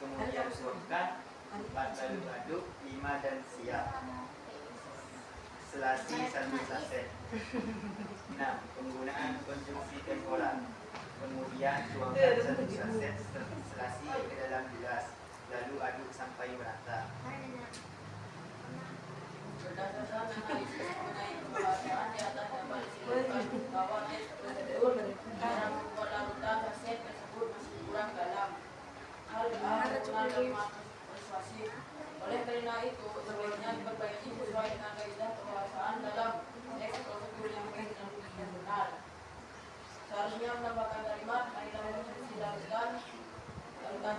Kemudian tuangkan 4. Lalu aduk 5 dan siap. Selasi 1 saset. 6. Penggunaan konjungsi temporal. Kemudian tuangkan 1 saset selasi ke dalam gelas. Lalu aduk sampai merata. Berdasarkan analisis mengenai kebahasaan di atas dapat disimpulkan bahwa tes prosedur cara membuat larutan saset tersebut masih kurang dalam. Hal kalimat persuasif. Oleh karena itu, sebaiknya diperbaiki sesuai dengan kaidah kebahasaan dalam teks prosedur yang baik dan benar. Seharusnya menambahkan kalimat marilah menguji larutan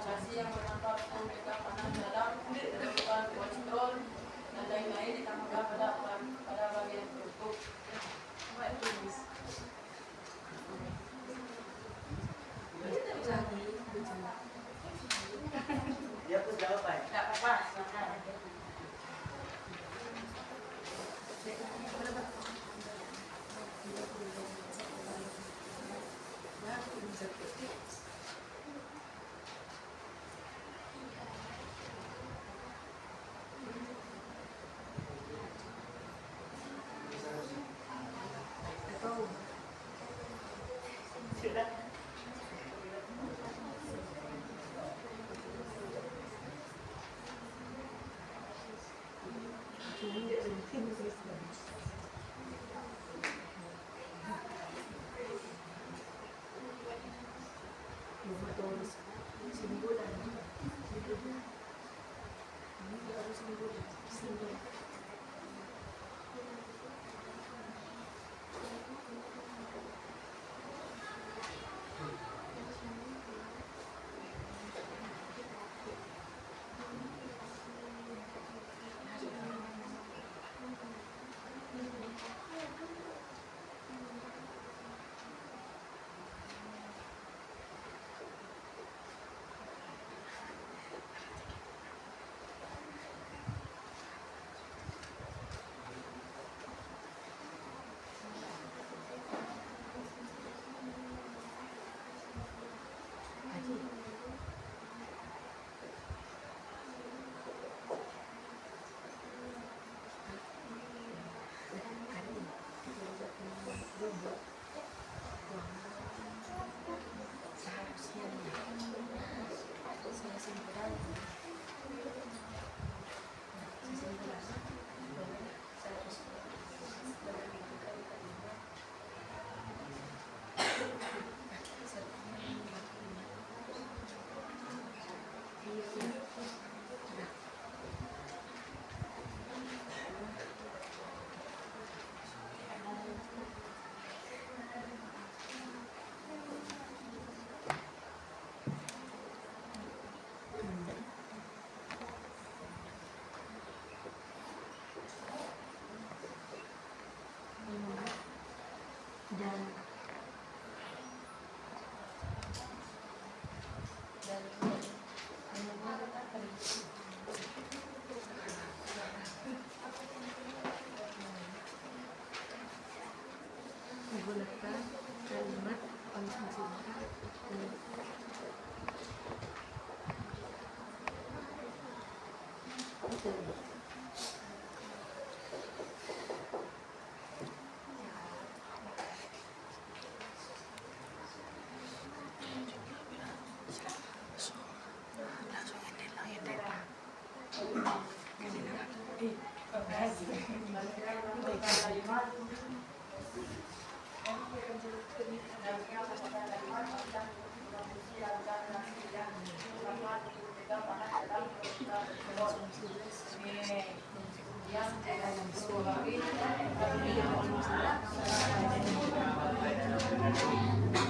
serasi yang bermanfaat untuk mencegah panas dalam menurunkan kolesterol dan lain-lain ditambahkan pada bagian perut. Dia pun jawaban. Tidak apa-apa, silakan.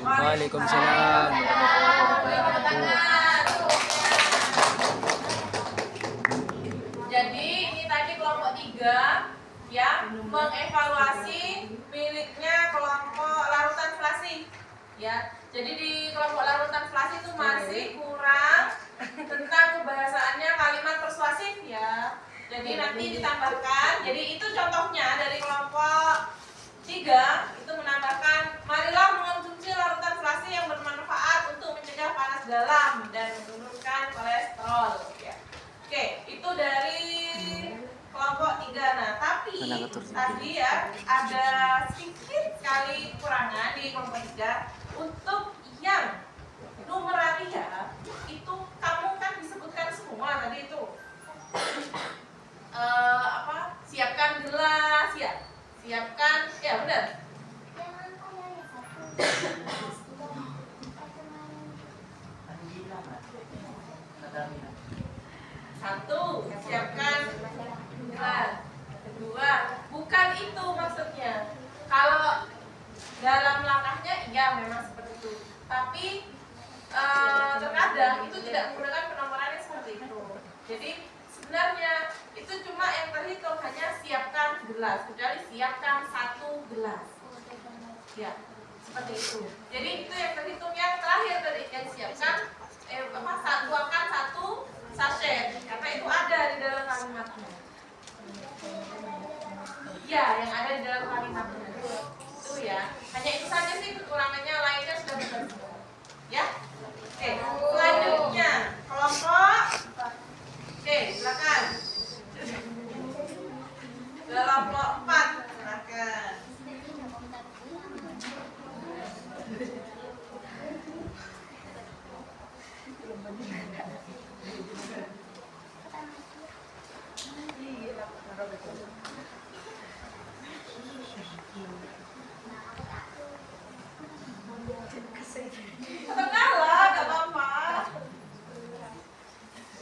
Waalaikumsalam. Jadi ini tadi kelompok 3 yang mengevaluasi miliknya kelompok larutan selasi. Ya, jadi di kelompok larutan selasi itu masih kurang tentang kebahasaannya kalimat persuasif ya. Jadi nanti ditambahkan. Jadi itu contohnya dari kelompok 3 itu menambahkan, marilah mengonsumsi larutan selasi yang bermanfaat untuk mencegah panas dalam dan menurunkan kolesterol ya. Oke, itu dari kelompok 3. Nah, tapi tadi ya ada sedikit sekali kekurangan di kelompok 3 untuk yang numeralia itu kamu kan disebutkan semua tadi itu. Siapkan gelas ya. Siapkan, ya benar. Satu, siapkan gelas. Kedua, bukan itu maksudnya. Kalau dalam langkahnya iya memang seperti itu. Tapi terkadang itu tidak menggunakan penomorannya seperti itu. Jadi sebenarnya itu cuma yang terhitung hanya siapkan gelas, kecuali siapkan 1 gelas. Ya, seperti itu. Jadi itu yang terhitung yang terakhir tadi yang siapkan tuangkan 1 sachet karena itu ada di dalam kalimatnya. Iya, yang ada di dalam kalimatnya. Itu ya. Hanya itu saja sih kekurangannya, lainnya sudah benar semua. Ya. Oke, selanjutnya kelompok. Oke, silakan. Kelompok 4, silakan. Tengahlah, gak apa-apa.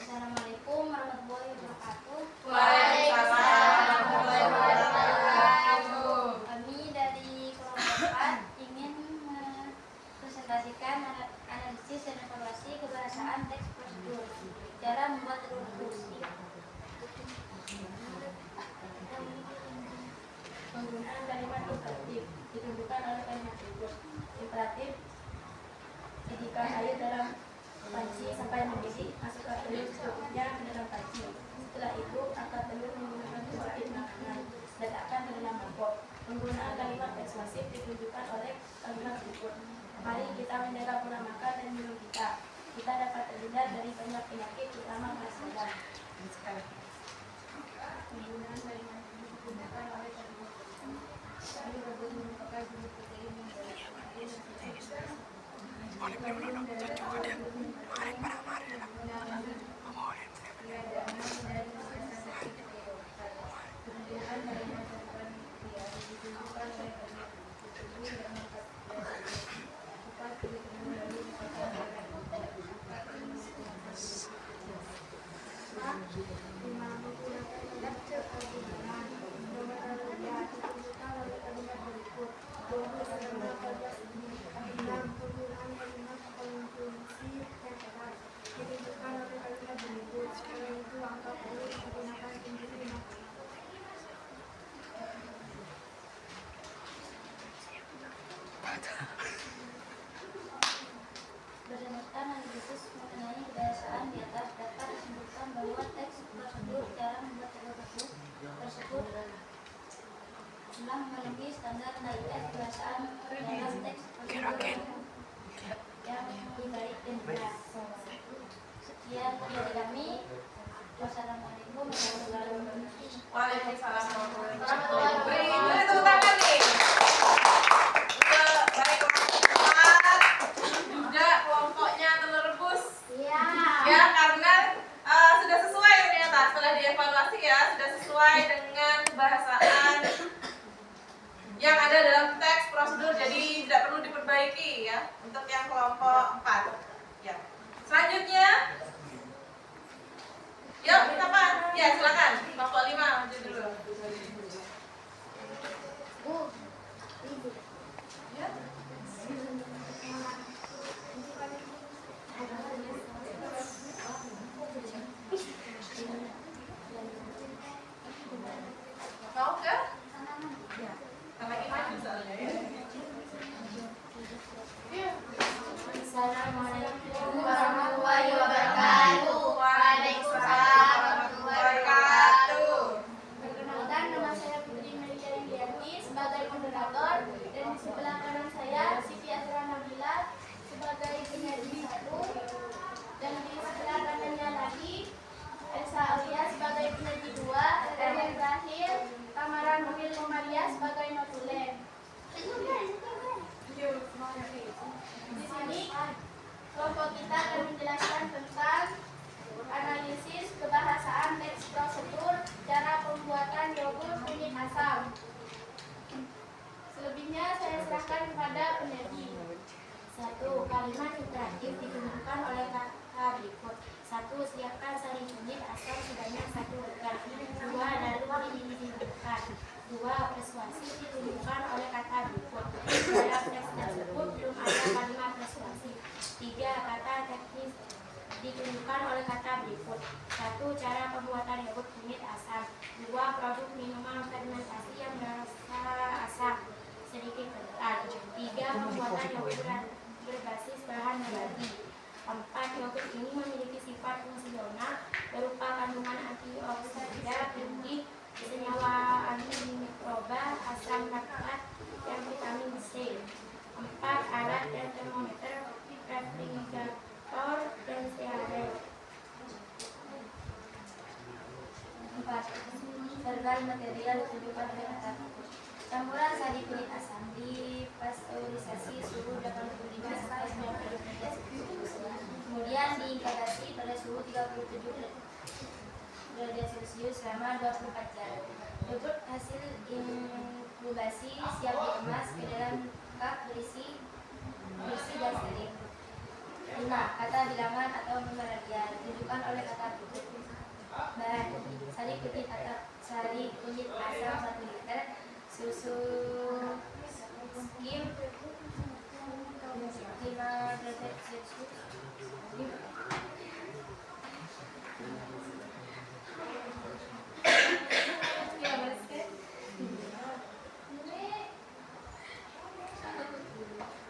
Assalamualaikum warahmatullahi wabarakatuh. Waalaikumsalam warahmatullahi wabarakatuh. Kami dari kelompok 4 ingin mempresentasikan analisis dan evaluasi kebahasaan teks prosedur. Cara membuat rumus. Penggunaan kalimat imperatif ditentukan oleh kalimat berikut. Imperatif: jadikan air dalam panci sampai mendidih, masukkan telur secukupnya ke dalam panci. Setelah itu angkat telur menggunakan sedikit makanan, letakkan ke dalam mangkok. Penggunaan kalimat persuasif ditunjukkan oleh kalimat berikut. Mari kita menjaga pola makan dan minum kita. Kita dapat terhindar dari banyak penyakit, terutama panas badan. Penggunaan kalimat ini digunakan oleh kalimat berikut. Sayur rebus merupakan jenis protein yang dari protein dan berdasarkan analisis mengenai kebahasaan di atas dapat disebutkan bahwa teks prosedur cara membuat rumus tersebut telah memenuhi standar kualitas kebahasaan dalam teks prosedur yang baik dan benar. Sekian dari kami. Wassalamualaikum warahmatullahi wabarakatuh. Waalaikumsalam warahmatullahi wabarakatuh. Beri tepuk tangan nih. Untuk baik kelompok 4, juga kelompoknya telur rebus. Iya. Ya, karena sudah sesuai ternyata setelah dievaluasi ya, sudah sesuai sesuai dengan kebahasaan yang ada dalam teks prosedur, jadi tidak perlu diperbaiki ya untuk yang kelompok 4 ya. Selanjutnya yuk apa? Ya silakan kelompok 5 maju dulu. Mau ke? Sama ini maju soalnya ya. Assalamualaikum warahmatullahi wabarakatuh. Waalaikumsalam warahmatullahi wabarakatuh. Perkenalkan, nama saya Putri Melisa Indianti sebagai moderator, dan di sebelah kanan saya Siti Azra Nabila sebagai penyaji 1, dan di sebelah kanannya lagi Elsa Aulia sebagai penyaji 2, dan yang terakhir Tamara Nuril Maria sebagai notulen. Di sini kelompok kita akan menjelaskan tentang analisis kebahasaan teks prosedur, cara pembuatan yogurt kunyit asam. Selebihnya saya serahkan kepada penyaji. 1. Kalimat imperatif digunakan oleh kata berikut. 1. Siapkan sari kunyit asam sebanyak 1 liter. 2. Lalu diminumkan. 2. Persuasi ditunjukkan oleh kata berikut. Dalam teks tersebut belum ada kalimat persuasi. 3. Kata teknis ditunjukkan oleh kata berikut. 1. Cara pembuatan yogurt kunyit asam. 2. Produk minuman fermentasi yang berasa asam sedikit kental. 3. Pembuatan yogurt berbasis bahan nabati. 4. Yogurt ini memiliki sifat fungsional berupa kandungan antioksida tinggi, senyawa antimikroba, asam laktat, dan vitamin C. 4. Alat dan termometer, refrigerator, dan steamer. 4. Verbal material ditunjukkan oleh kata berikut. Campuran sari kunyit asam dipasteurisasi suhu 85 sampai 90 derajat Celcius. Kemudian diinkubasi pada suhu 37 derajat Celcius selama 24 jam. Yogurt hasil inkubasi siap dikemas ke dalam cup bersih dan steril. 5. Kata bilangan atau nomor radian ditunjukkan oleh kata berikut. Bahan: sari kunyit asam 1 liter, susu skim 5 derajat Celcius.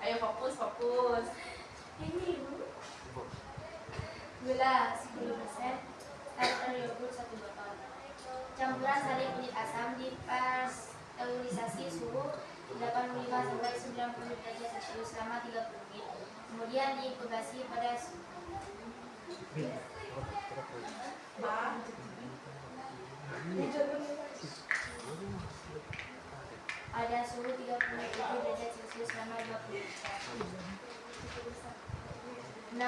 Ayo fokus. Gula 10%, starter yogurt 1 botol. Campuran sari kunyit asam dipasteurisasi suhu 85 sampai 90 derajat Celcius selama 30 menit. Kemudian diinkubasi pada suhu 37 derajat Celcius selama 20 menit. 6.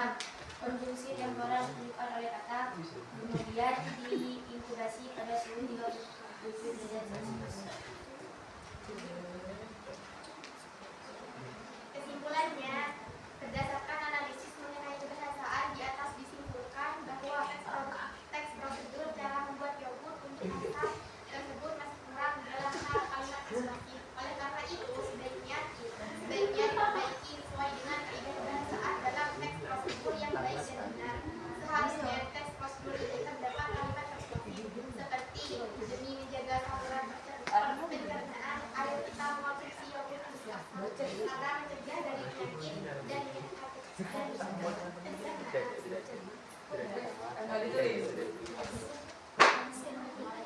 Konsumsi temporer ditunjukkan oleh kata, kemudian diinkubasi pada suhu 37 derajat Celcius. Kesimpulannya, berdasarkan analisis mengenai kebahasaan di atas disimpulkan bahwa teks prosedur cara membuat yogurt kunyit asam tersebut masih kurang dalam hal kalimat persuasif. Oleh karena itu, sebaiknya diperbaiki sesuai dengan kaidah bahasaan dalam teks prosedur yang baik dan benar. Seharusnya teks prosedur itu terdapat kalimat persuasif seperti demi menjaga saluran pencernaan, ayo kita mengonsumsi yogurt kunyit asam karena mencegah dari penyakit dan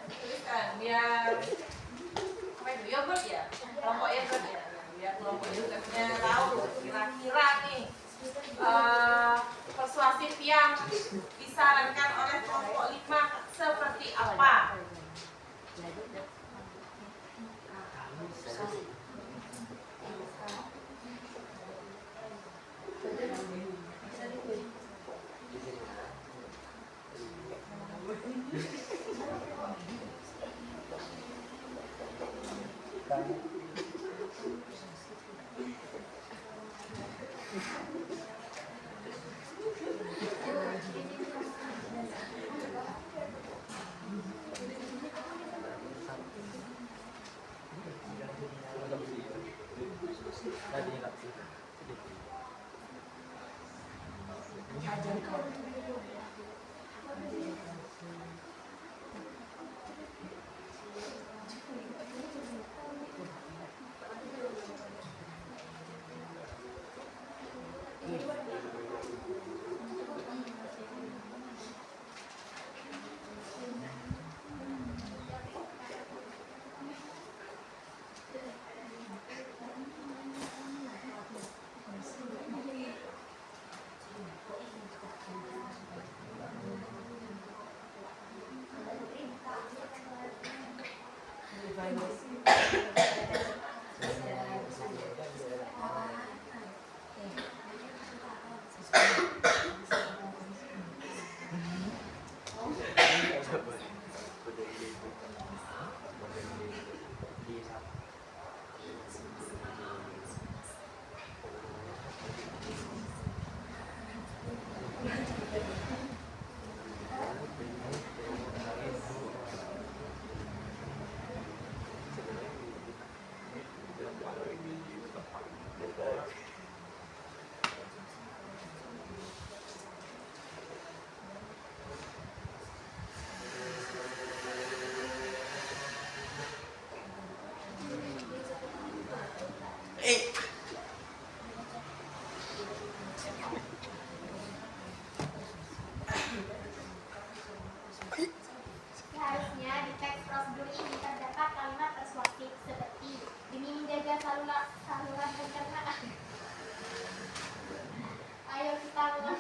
Tuliskan biar apa itu yogurt ya, kelompok yogurt ya, biar kelompok yogurtnya tahu kira-kira nih persuasif yang disarankan oleh kelompok 5 seperti apa. Seharusnya di teks prosedur ini terdapat kalimat persuasif seperti demi menjaga saluran pencernaan. Ayo kita mulai.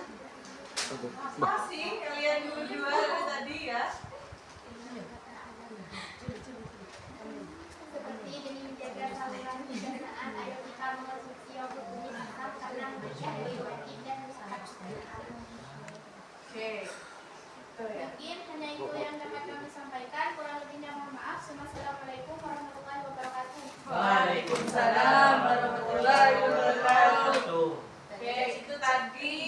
Apa sih kalian berdua dari tadi ya? Seperti demi menjaga saluran pencernaan, ayo kita mengonsumsi yogurt kunyit hitam karena memiliki probiotik dan sehat. Oke. Tuh ya. Mungkin hanya itu yang dapat kami sampaikan. Kurang lebihnya mohon maaf. Assalamualaikum warahmatullahi wabarakatuh. Waalaikumsalam warahmatullahi wabarakatuh. Oke, itu tadi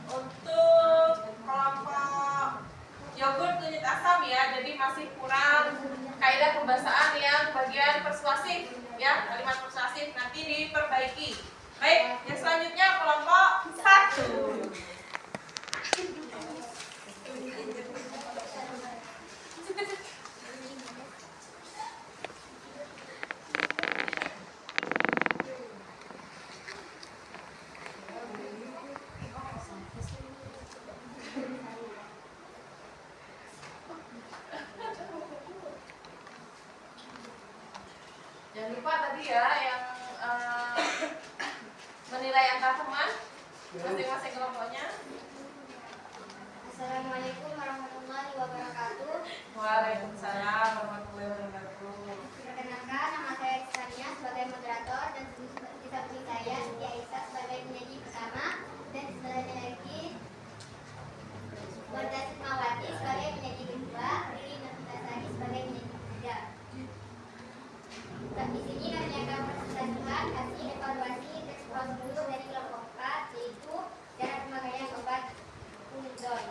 untuk kelompok yogurt kunyit asam ya. Jadi masih kurang kaidah pembahasaan yang bagian persuasif ya, kalimat persuasif nanti diperbaiki. Baik, yang selanjutnya kelompok 1. Jangan lupa tadi ya yang menilai antar teman masing-masing kelompoknya. Assalamualaikum warahmatullahi wabarakatuh. Waalaikumsalam warahmatullahi wabarakatuh. Perkenalkan, nama saya Rizania sebagai moderator dan seperti saya Siti Aisyah sebagai penyaji pertama dan sebelahnya lagi Wardah Sukmawati sebagai penyaji kedua, Riri Novitasari sebagai penyaji ketiga. Di sini kami akan mempresentasikan hasil evaluasi teks prosedur dari kelompok 4, yaitu cara pemakaian obat Unidol.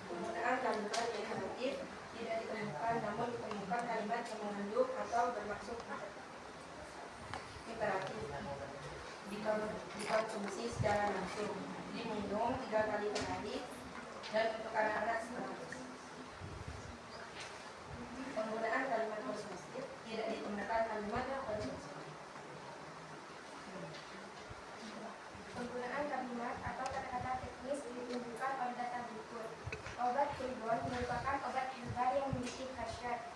Penggunaan kalimat yang negatif tidak ditemukan, namun ditemukan kalimat yang mengandung atau bermaksud imperatif. Dikonsumsi secara langsung, diminum 3 kali per hari, dan untuk anak-anak 100. Penggunaan kalimat persuasif tidak ditemukan kalimat persuasif. Penggunaan kalimat atau kata-kata teknis ditunjukkan oleh data berikut. Obat Tribon merupakan obat herbal yang memiliki khasiat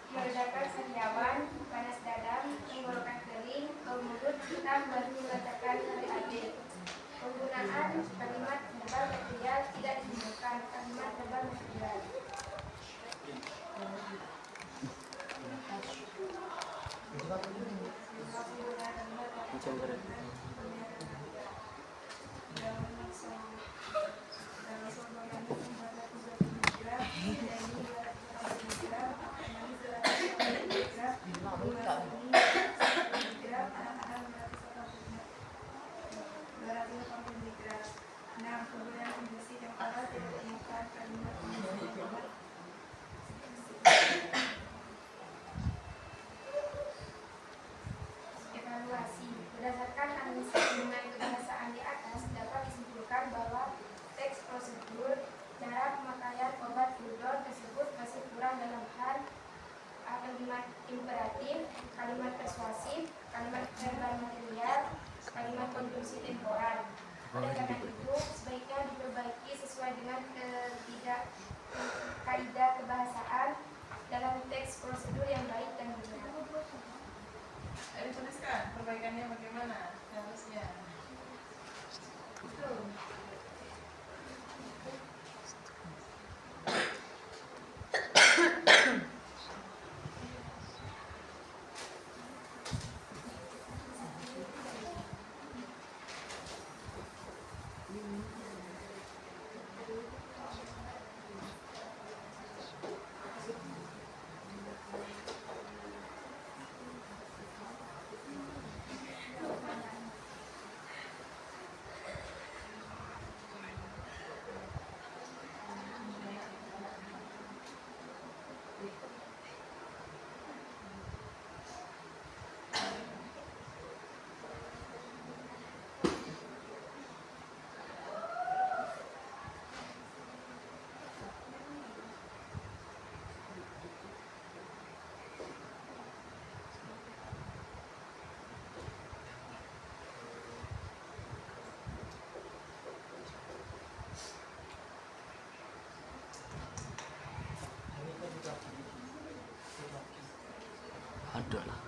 meredakan sariawan, panas dadam, tenggorokan kering, bau mulut, hitam, baru mengatakan HBAB. Penggunaan kalimat herbal material tidak ditemukan kalimat herbal material. disimpulkan bahwa teks prosedur cara pemakaian obat gludon tersebut masih kurang dalam hal kalimat imperatif, kalimat persuasif, kalimat verbal material, kalimat konjungsi temporal. Oleh karena itu, sebaiknya diperbaiki sesuai dengan kaidah kebahasaan dalam teks prosedur yang baik dan benar. Ayo tuliskan perbaikannya bagaimana harusnya. Itu. Ada lah.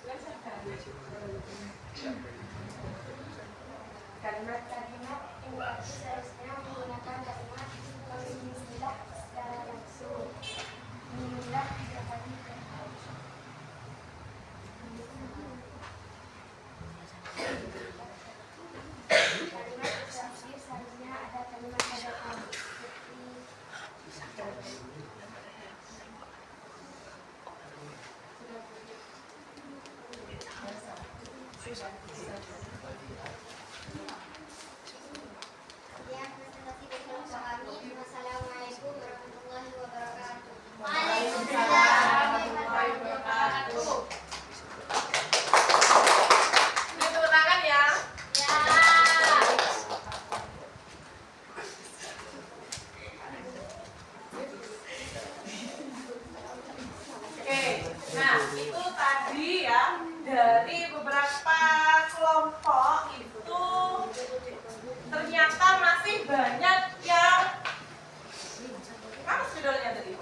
Baca. Kalimat-kalimat yang berarti seharusnya menggunakan kalimat bismillah secara langsung. Bismillah dapat kalimat terakhir seharusnya ada kalimat hadapan Ya, presentasi dari kelompok kami. Wassalamualaikum warahmatullahi wabarakatuh. Waalaikumsalam warahmatullahi wabarakatuh. Beri tepuk tangan ya. Ya. Oke, nah itu tadi ya dari beberapa kelompok itu ternyata masih banyak yang apa judulnya tadi?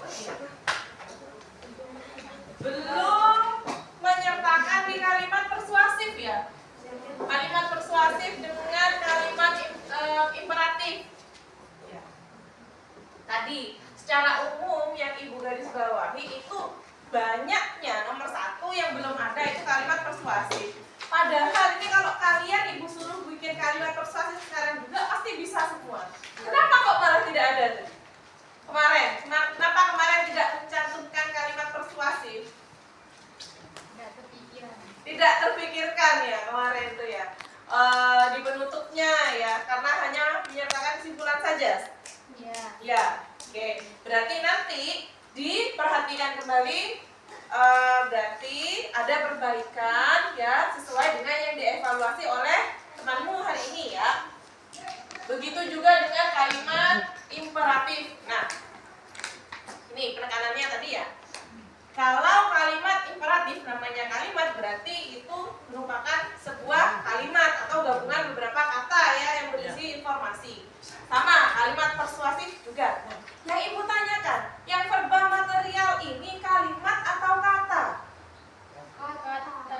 Belum menyertakan di kalimat persuasif ya. Kalimat persuasif dengan kalimat imperatif. Ya. Tadi secara umum yang ibu garis bawahi itu banyaknya nomor 1 yang belum ada itu kalimat persuasif. Padahal ini kalau kalian ibu suruh bikin kalimat persuasif sekarang juga pasti bisa semua. Kenapa kok malah tidak ada tuh? Kemarin, kenapa kemarin tidak mencantumkan kalimat persuasif? Tidak terpikiran. Tidak terpikirkan ya kemarin tuh ya. Di penutupnya ya, karena hanya menyertakan kesimpulan saja. Ya. Ya, oke. Berarti nanti diperhatikan kembali. Berarti ada perbaikan ya sesuai dengan yang dievaluasi oleh temanmu hari ini ya. Begitu juga dengan kalimat imperatif. Nah, ini penekanannya tadi ya. Kalau kalimat imperatif namanya kalimat berarti itu merupakan sebuah kalimat atau gabungan beberapa kata ya yang berisi informasi. Sama kalimat persuasif juga. Nah, yang ibu tanyakan, yang verba material ini kalimat atau kata? Kata.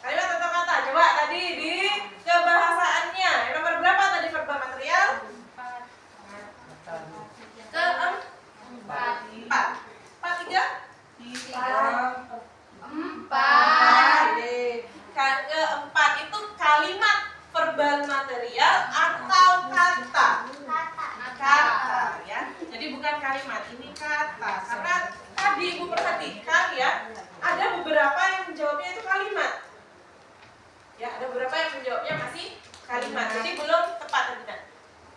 Kalimat atau kata? Coba tadi di kebahasaannya. Yang nomor berapa tadi verba material? Keempat. Empat tiga? Empat. Keempat itu kalimat verbal material atau kata? Kata ya. Jadi bukan kalimat, ini kata. Karena tadi ibu perhatikan ya, ada beberapa yang menjawabnya itu kalimat. Ya, ada beberapa yang menjawabnya masih kalimat. Jadi belum tepat tadi. Nah,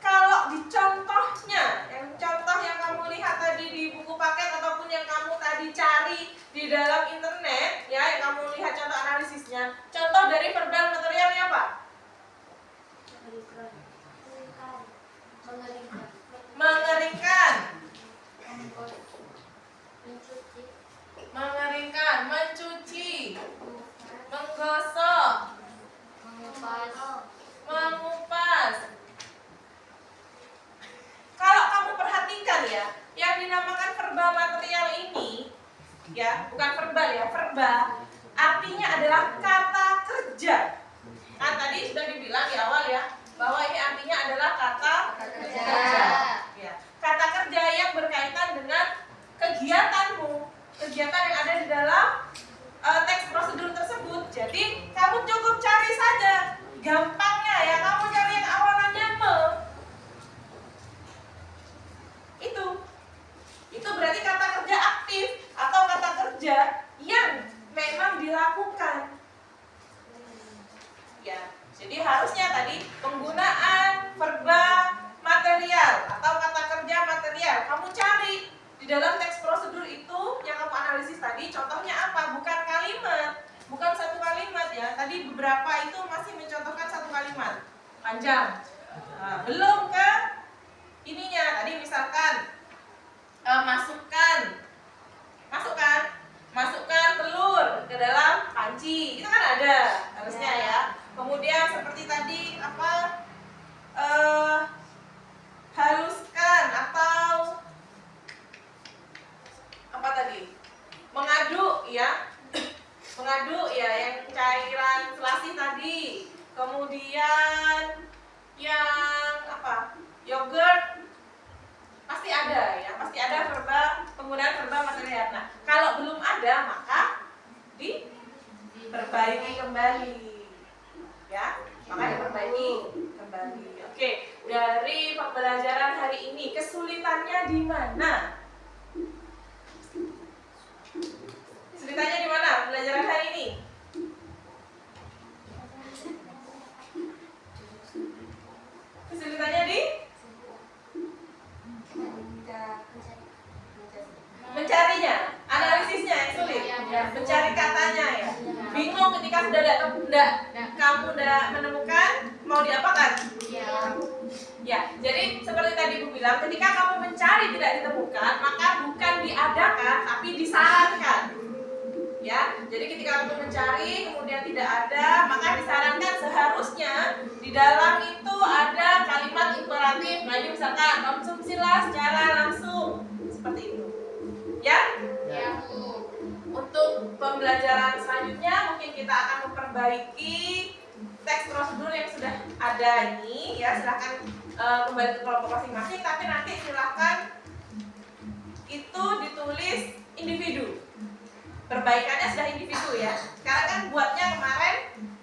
kalau di contohnya, yang contoh yang kamu lihat tadi di buku paket ataupun yang kamu tadi cari di dalam internet, ya, yang kamu lihat contoh analisisnya, contoh dari verbal materialnya apa? Mengeringkan, mengeringkan, mencuci, menggosok, mengupas. Kalau kamu perhatikan ya, yang dinamakan verba material ini, ya, bukan verbal ya, verba artinya adalah kata kerja. Kan tadi sudah dibilang di awal ya, bahwa ini artinya adalah kata kerja. Ya, kata kerja yang berkaitan dengan kegiatanmu, kegiatan yang ada di dalam teks prosedur tersebut. Jadi kamu cukup cari saja, gampangnya ya, kamu cari yang awalannya itu berarti kata kerja aktif atau kata kerja yang memang dilakukan. Ya, jadi harusnya tadi penggunaan verba material atau kata kerja material kamu cari di dalam teks prosedur itu yang kamu analisis tadi. Contohnya apa? Bukan kalimat, bukan satu kalimat ya. Tadi beberapa itu masih mencontohkan satu kalimat panjang. Nah, belum ke ininya. Tadi misalkan masukkan telur ke dalam panci, itu kan ada harusnya ya. Kemudian seperti tadi apa, haluskan atau apa tadi, mengaduk ya ya, yang cairan selasi tadi. Kemudian yang apa? Yogurt pasti ada ya, pasti ada penggunaan verba material. Nah, kalau belum ada maka diperbaiki kembali. Ya, maka diperbaiki kembali. Oke, dari pembelajaran hari ini kesulitannya di mana? Kesulitannya di mana pembelajaran hari ini? Kesulitannya di mencarinya, analisisnya yang sulit, mencari katanya ya. Bingung ketika sudah kamu udah menemukan mau diapakan? Ya, jadi seperti tadi Ibu bilang, ketika kamu mencari tidak ditemukan, maka bukan diadakan tapi disarankan. Ya, jadi ketika kamu mencari kemudian tidak ada, maka disarankan seharusnya di dalam itu ada kalimat imperatif. Nah, ini misalkan konsumsilah secara langsung seperti itu. Ya? Ya, Bu. Untuk pembelajaran selanjutnya mungkin kita akan memperbaiki teks prosedur yang sudah ada ini ya. Silahkan kembali ke kelompok masing-masing, tapi nanti silahkan itu ditulis individu. Perbaikannya sudah individu ya. Sekarang kan buatnya kemarin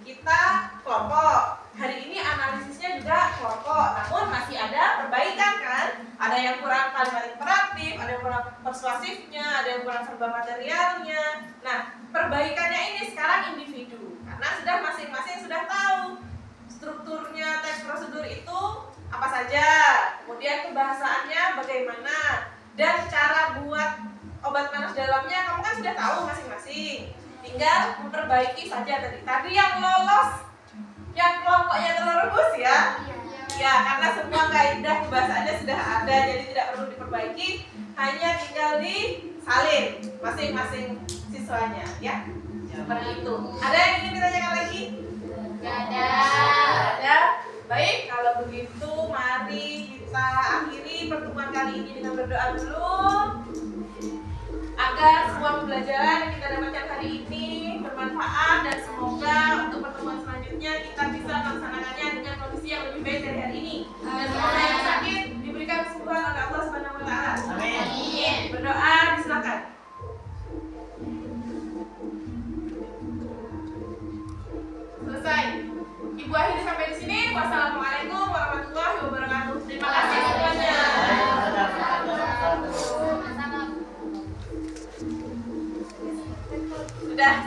kita kelompok. Hari ini analisisnya juga kelompok. Namun masih ada perbaikan kan? Ada yang kurang kalimat imperatif, ada yang kurang persuasifnya, ada yang kurang verba materialnya. Nah, perbaikannya ini sekarang individu. Karena sudah masing-masing sudah tahu strukturnya teks prosedur itu apa saja, kemudian kebahasaannya bagaimana, dan cara buat obat panas dalamnya kamu kan sudah tahu masing-masing. Tinggal memperbaiki saja tadi yang lolos, yang kelompoknya telur rebus ya. Ya, karena semua kaidah kebahasaannya sudah ada, jadi tidak perlu diperbaiki, hanya tinggal disalin masing-masing siswanya ya. Seperti itu. Ada yang ingin ditanyakan lagi? Gak ada. Ada. Baik, kalau begitu mari kita akhiri pertemuan kali ini dengan berdoa dulu agar semua pembelajaran yang kita dapatkan hari ini bermanfaat dan semoga untuk pertemuan selanjutnya kita bisa melaksanakannya dengan kondisi yang lebih baik dari hari ini. Dan semoga yang sakit diberikan kesembuhan oleh Allah Subhanahu wa taala. Amin. Berdoa silakan. Selesai. Ibu akhiri sampai di sini. Wassalamualaikum warahmatullahi wabarakatuh. Terima kasih semuanya. Sudah